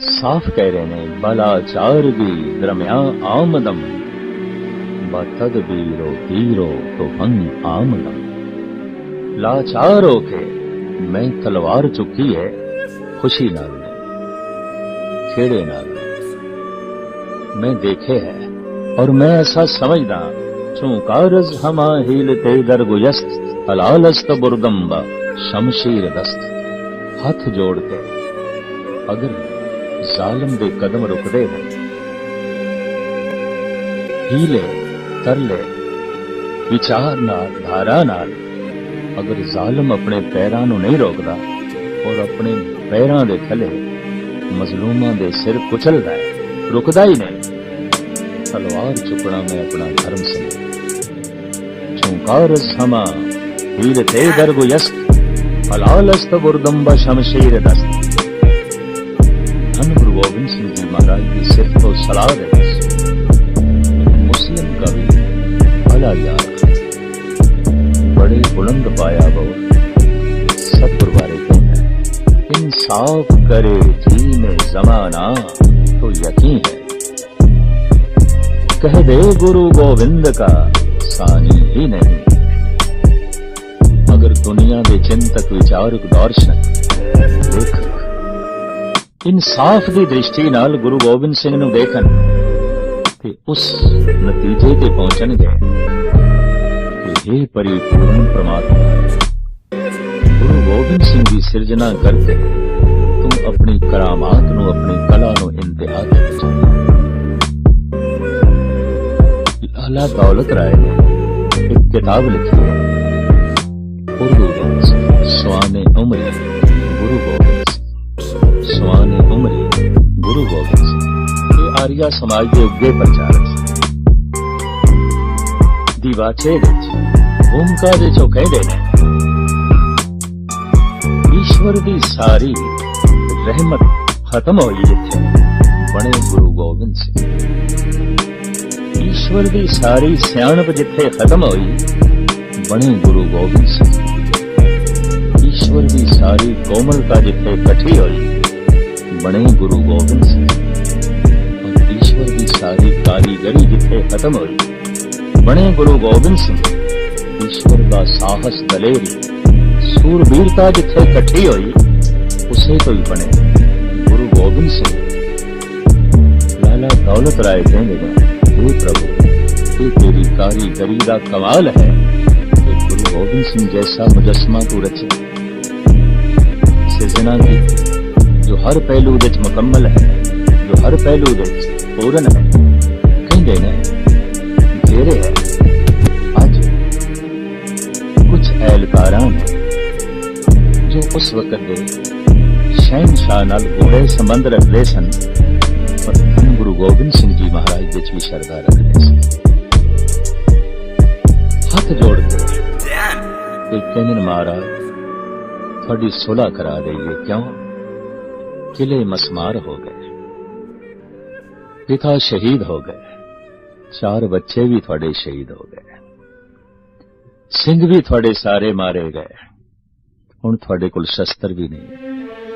साफ कह रहे ने, बलाचार दी दरम्या आमदम, बतदबीरो हीरो तो बन आमदम। लाचार होके मैं तलवार चुकी है, खुशी नाल नहीं, खेड़े नाल नहीं। मैं देखे है और मैं ऐसा समझदा, चूंकारज हमा हीलते दरगुजस्त, हलालस्त बुरदम्बा शमशीर दस्त। हाथ जोड़ के अगर जालिम दे कदम रुकदे हो हीले तरले विचार नाल धारा नाल अगर जालिम अपने पैरां नूं नहीं रोकदा और अपने पैरां दे थले मजलूमां दे सिर कुचलदा है, रुकदा ही नहीं। तलवार चुकना मैं अपना धर्म से चूंकार समा हीर थे दरगो यस्त हलालस्त बुरदम्बा शमशीर दस्त। धन गुरु गोविंद सिंह जी महाराज की सिर तो सलाह है। मुस्लिम कवि भला यार बड़े बुलंद पाया बहुत सतगुरु बारे कहना है, इंसाफ करे जी में जमाना तो यकीन है, कह दे गुरु गोविंद का सानी ही नहीं। अगर दुनिया के चिंतक विचारक दर्शक लेखक इंसाफ की दृष्टि नाल गुरु गोबिंद सिंह नूं देखन ते उस नतीजे ते पहुंचणगे कि हे परिपूर्ण परमात्मा, गुरु गोबिंद सिंह की सिरजना करके तुम अपनी करामात नूं अपनी कला नूं इंतहा दे लाला दौलत राय ने एक किताब लिखी है उर्दू में, स्वाने उमरी गुरु गोबिंद सिंह, स्वाने उमरी गुरु गोबिंद सिंह। ये आर्या समाज के उगे प्रचारक दीवाचे भूमिका दे चो कहते ने ईश्वर की सारी रहमत खत्म हुई जिथे बने गुरु गोबिंद सिंह। ईश्वर की सारी सियाणप जिथे खत्म हुई बने गुरु गोबिंद सिंह। ईश्वर की सारी कोमलता जिथे कठी हुई बने गुरु गोबिंद सिंह। और ईश्वर की सारी कारीगरी जिथे खत्म हुई बने गुरु गोबिंद सिंह। ईश्वर का साहस दलेरी सूरबीरता जिथे कठी हुई उसे तो ही बने गुरु गोबिंद सिंह। लाला दौलत राय कहने हे प्रभु, ये तेरी कारीगरी का कमाल है कि गुरु गोबिंद सिंह जैसा मुजस्मा तू रचे। सिरजना की जो हर पहलू विच मुकम्मल है, जो हर पहलू विच पूर्ण है, कहंदे ने घेरे है अज कुछ एहलकारां ने जो उस वक्त दे शहनशाह नाल गूढ़े संबंध रखते सन, पर धन गुरु गोबिंद सिंह जी महाराज विच भी श्रद्धा रखते सन। हाथ जोड़ के कोई कहने महाराज थोड़ी सुलह करा दईए, क्यों किले मसमार हो गए, पिता शहीद हो गए, 4 बच्चे भी थोड़े शहीद हो गए, सिंह भी थोड़े सारे मारे गए। हुण थोड़े कोल शस्त्र भी नहीं,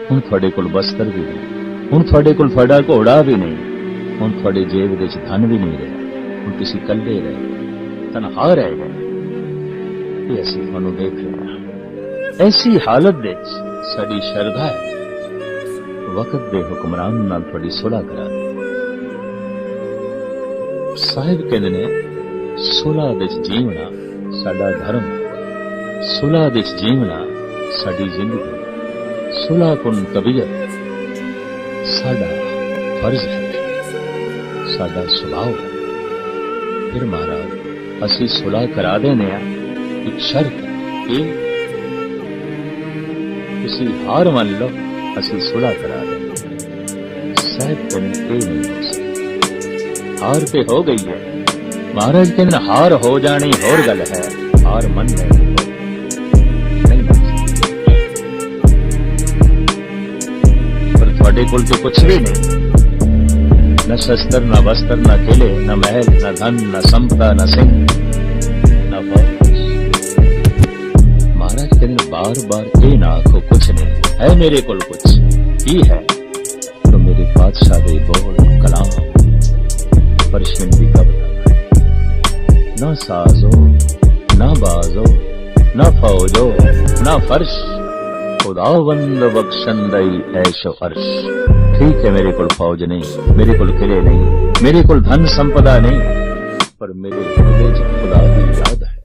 हुण थोड़े कोल बस्तर भी नहीं, हुण थोड़े कोल थोड़ा घोड़ा भी नहीं, हुण थोड़े जेब विच धन भी नहीं रहा, हुण तुसीं कल्ले रह गए, तनहा रह गए। ये असीं तुहानूं देख रहे हां। ऐसी हालत विच साडी शरधा है वक्त दे हुक्मरान नाल थोड़ी सुलह करा दे। साहिब कहंदे ने सुलह विच जीवना साडा धर्म है, सुलह विच जीवना साडी जिंदगी, सुलह कुन तबीयत साडा फर्ज है, साडा सुभाव है। फिर महाराज असी सुलह करा देने आ, एक शर्त है कि तुसी हार मान लो, असी सुलह करा देंगे। साहब कहने नहीं हो सकती, हार पे हो गई है। महाराज कहने हार हो जानी और गल है, हार मन लेनी नहीं बन सकती। पर थोड़े कोल तो कुछ भी नहीं, न शस्त्र न वस्त्र न किले न महल न धन न संपदा न सिंह न फौज। महाराज कहने बार बार ये ना आखो कुछ नहीं है मेरे कोल, कुछ ही है तो मेरे बादशाह दे बोल कलाम परशियन की कविता, न साजो न बाजो न फौजो न फर्श, खुदावंद बख्शंदई ऐशो अर्श। ठीक है मेरे कोल फौज नहीं, मेरे कोल किले नहीं, मेरे कोल धन संपदा नहीं, पर मेरे हृदय च खुदा की याद है।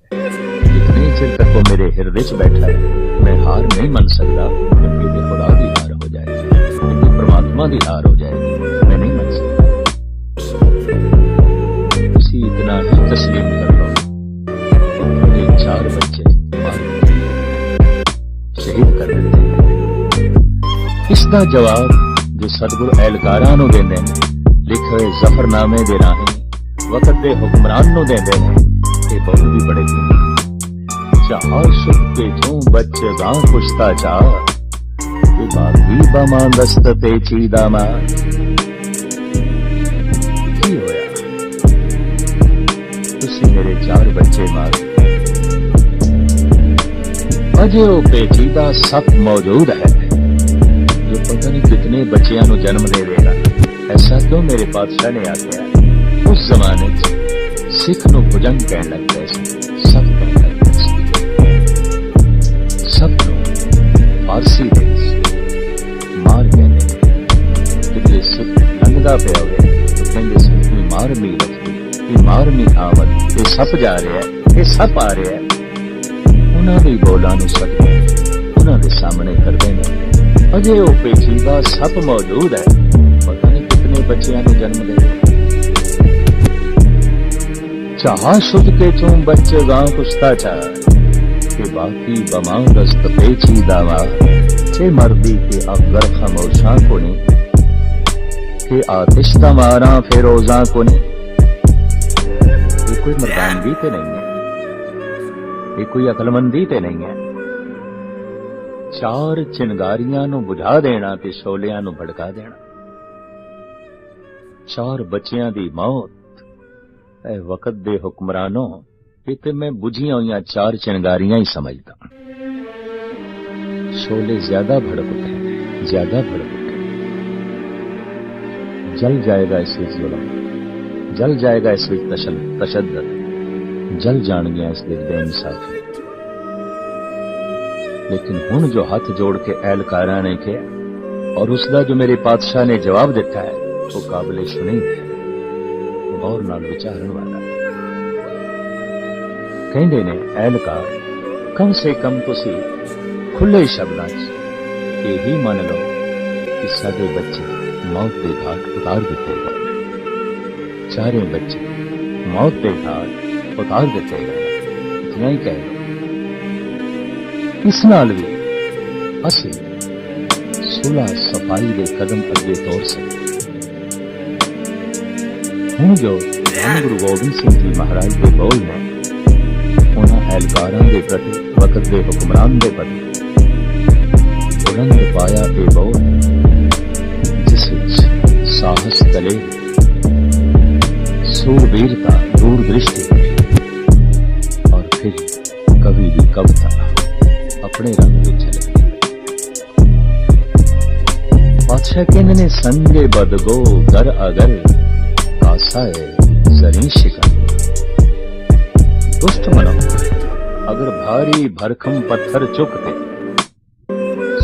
जितने चिर तक वो मेरे हृदय च बैठा है, मैं हार नहीं मान सकता। क्योंकि खुदा की हार हो जाएगी, क्योंकि परमात्मा की हार हो जाएगी, मैं नहीं मान सकता। उसी ਉਹਦਾ ਜਵਾਬ ਜੋ ਸਤਿਗੁਰ ਐਲਕਾਰਾਂ ਨੂੰ ਦਿੰਦੇ ਨੇ ਲਿਖੇ ਹੋਏ ਜ਼ਫਰਨਾਮੇ ਦੇ ਰਾਹੀਂ ਵਕਤ ਦੇ ਹੁਕਮਰਾਨ ਨੂੰ ਦਿੰਦੇ ਨੇ ਇਹ ਬਹੁਤ ਵੀ ਬੜੇ ਨੇ। ਚਾਹ ਸੁਖ ਕੇ ਜੋ ਬੱਚੇ ਗਾਂ ਪੁਛਤਾ ਚਾਹ ਇਹ ਬਾਗੀ ਬਮਾ ਦਸਤ ਤੇ ਚੀਦਾ ਮਾ। ਕੀ ਹੋਇਆ ਤੁਸੀਂ ਮੇਰੇ 4 ਬੱਚੇ ਮਾਰ अजे वो पेचीदा सप मौजूद है जो पता नहीं कितने बच्चियां नु जन्म दे देगा। ऐसा क्यों मेरे पातशाह ने आख्या। उस जमाने सिख नु भुजंग कहन लग पे सब कहन लग पे सब फारसी दे मार कहने कितने सिख लंघदा पे होवे तो कहंदे सिख मार मी लगदी मार मी आमद ये सप जा रहा है ये सप आ रहा है। उन्होंने बोला सकते उन्होंने सामने करते हैं अजे वो पेचीदा सप मौजूद है पता नहीं कितने बच्चियां को जन्म दे। चाह शुद्ध के चूं बच्चे गां पुछता चाह के बाकी बमा दस्त पेचीदा वा छे मर्दी के अगर खामोशा को नहीं के आतिश तमारा फेरोजा को नहीं। ये कोई मर्दानगी तो नहीं है ये कोई अकलमंदी ते नहीं है। 4 चिंगारियां नु बुझा देना ते शोलियां नु भड़का देना। 4 बच्चियां दी मौत ए वक्त दे हुक्मरानों ये ते मैं बुझियां हुई 4 चिंगारियां ही समझदा। शोले ज्यादा भड़क उठे ज्यादा भड़क उठे। जल जाएगा इस विच जुल्म जल जाएगा इस विच तशद्दुद जल जान गया इस बेइंसाफी। लेकिन हुण जो हाथ जोड़ के एहलकारा ने किया और उसका जो मेरे पातशाह ने जवाब दिता है वो काबिले सुनी है गौर नाल विचारन वाला। कहंदे ने एहलकार कम से कम तुसी खुले शब्दां च यही मान लो कि साडे बच्चे मौत के घाट उतार दिते गए। 4 बच्चे मौत के घाट उतार दिते गए इतना ही कह लो। इस नाल भी असी सुलह सफाई के कदम अगे तोड़ सकते। हुण जो गुरु गोबिंद सिंह जी महाराज के बोल ने उन्हां एहलकारां के प्रति वक्त के हुक्मरान के प्रति बुलंद पाया ए बोल जिस विच साहस दले सूरबीरता दूरदृष्टि और फिर कवि की कविता अपने रंग में झलक। बादशाह कहने ने संगे बदगो गर अगर कासाए जरी शिकन। दुष्ट मनो अगर भारी भरखम पत्थर चुकते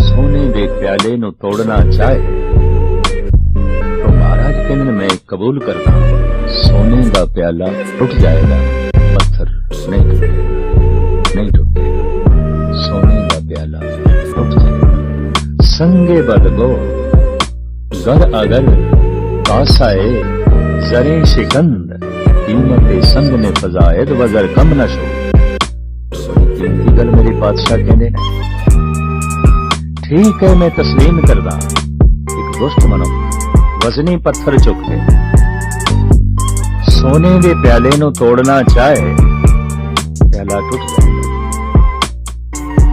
सोने दे प्याले नु तोड़ना चाहे तो महाराज कहने मैं कबूल करता सोने का प्याला टूट जाएगा पत्थर नहीं टूटेगा नहीं टूटेगा सोने का प्याला टूट जाएगा। संगे बदगो गर अगर कासाए जरे शिकंद कीमत संग ने फजायद वजर कम न शो। कीमती गल मेरे पातशाह कहने ने ठीक है मैं तस्लीम करदा। एक दुष्ट मनो वजनी पत्थर चुकते सोने के प्याले नु तोड़ना चाहे प्याला टूट जाएगा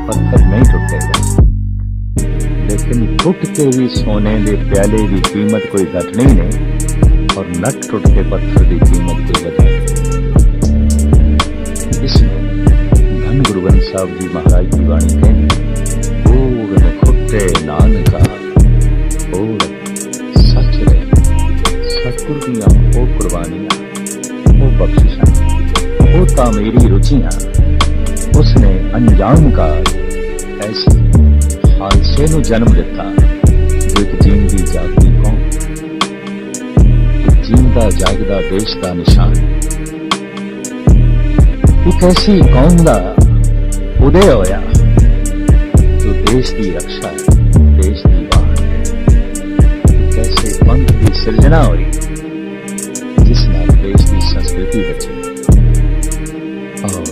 पत्थर नहीं टूटेगा। लेकिन टूट के भी सोने के प्याले की कीमत कोई घटनी नहीं और नट टूट के पत्थर की कीमत कोई बढ़नी। इसमें धन गुरु ग्रंथ साहब जी महाराज की वाणी कहनी ओर खुट्टे नानका ओर सच रहे सतगुर दियां ओ कुर्बानियां ओ बख्शिशां ओ तामीरी रुचियां उसने अंजाम का ऐसे हादसे नु जन्म दिता जो एक जींदी जागदी कौम जींदा जागदा देश का निशान एक ऐसी कौम का उदय होया जो देश की रक्षा देश की बात एक ऐसे पंथ की सिर्जना हुई जिस नाल देश की संस्कृति बची और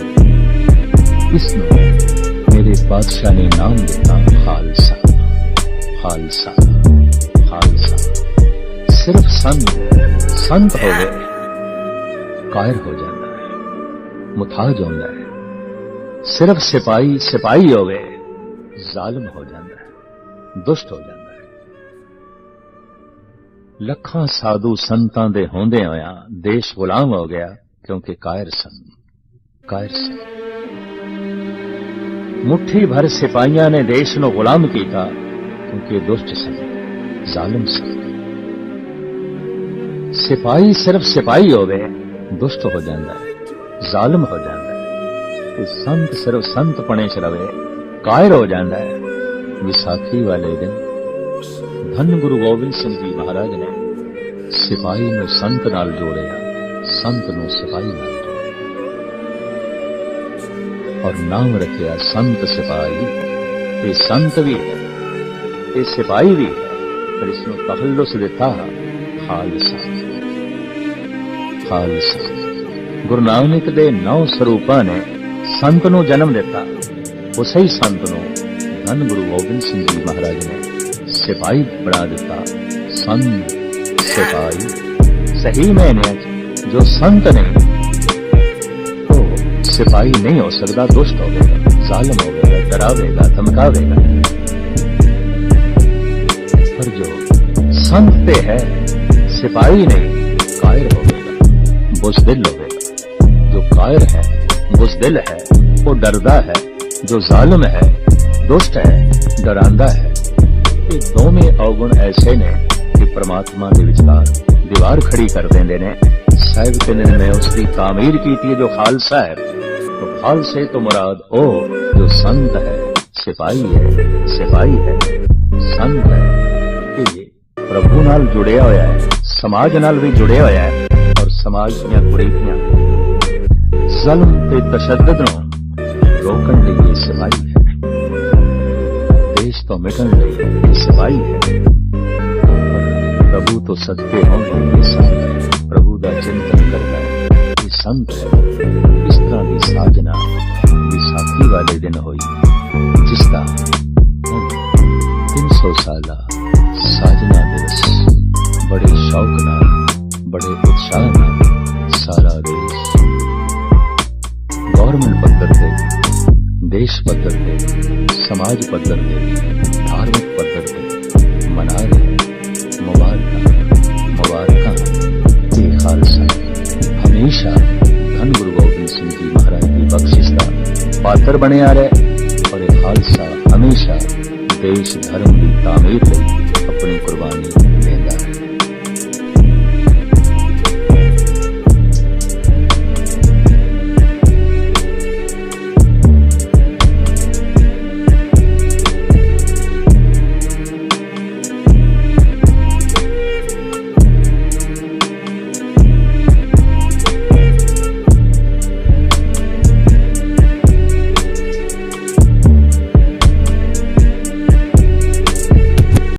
इसमें मेरे बादशाह ने नाम दिता खालसा खालसा। सिर्फ संत होवे कायर हो जाता है, मुथाज होता है। सिर्फ सिपाही होवे जालिम हो जाता है, दुष्ट हो जाता है। लखां साधु संतां दे होंदे होया देश गुलाम हो गया, क्योंकि कायर सन। मुट्ठी भर सिपाहियां ने देश नूं गुलाम कीता, क्योंकि दुष्ट सन, जालिम सन। सिपाही सिर्फ सिपाही होवे दुष्ट हो जाता है, जालिम हो जाता है। ते संत सिर्फ संत पने च रवे कायर हो जाता है। विसाखी वाले दिन धन गुरु गोबिंद सिंह जी महाराज ने सिपाही नूं संत नाल जोड़िया, संत नूं सिपाही नाल जोड़िया और नाम रखिया संत सिपाही। ये संत भी है, ये सिपाही भी है, पर इसनूं तखल्लुस दिता खालसा। गुरु नानक दे 9 स्वरूपां ने संत नूं जन्म दिता। उसे ही संत नूं धन गुरु गोबिंद सिंह जी महाराज ने सिपाही बना दिता। संत सिपाही सही मायने जो संत नहीं तो सिपाही नहीं हो सकता, दुष्ट होगा, जालिम होगा, डरावेगा, धमकावेगा। पर जो संत है सिपाही नहीं, कायर होगा, बुज़दिल होगा। जो कायर है, बुज़दिल है, वो डरदा है। जो जालिम है, दुष्ट है, डरांदा है। ये दोवें अवगुण ऐसे ने कि परमात्मा दे विचकार दीवार खड़ी कर देंदे ने। साहिब कहंदे ने मैं उसकी तामीर कीती है जो खालसा है। तो खालसे तो मुराद ओ जो संत है, सिपाही है, संत है। ये प्रभु नाल जुड़िया होया है, समाज नाल भी जुड़िया होया है। और समाज दीयां कुरीतियां ज़ुल्म ते तशद्दुद नूं रोकण लई ये सिपाही है, देश तो मिटण लई ये सिपाही है। प्रभु तो सदके होंगे ये संत है, प्रभु का चिंतन करता है ये संत है। इस तरह की साजना विसाखी वाले दिन हुई, जिसका 300 साला साजना दिवस बड़े शौक नाल, बड़े उत्साह नाल सारा देश गवर्नमेंट पद्धर से, देश पद्धर से, समाज पद्धर से, धार्मिक पद्धर से मना रहे। मुबारक ये खालसा हमेशा धन गुरु गोबिंद सिंह जी महाराज की बख्शिश का पात्र बने आ रहे। और ये खालसा हमेशा देश धर्म की तामीर लई अपनी कुर्बानी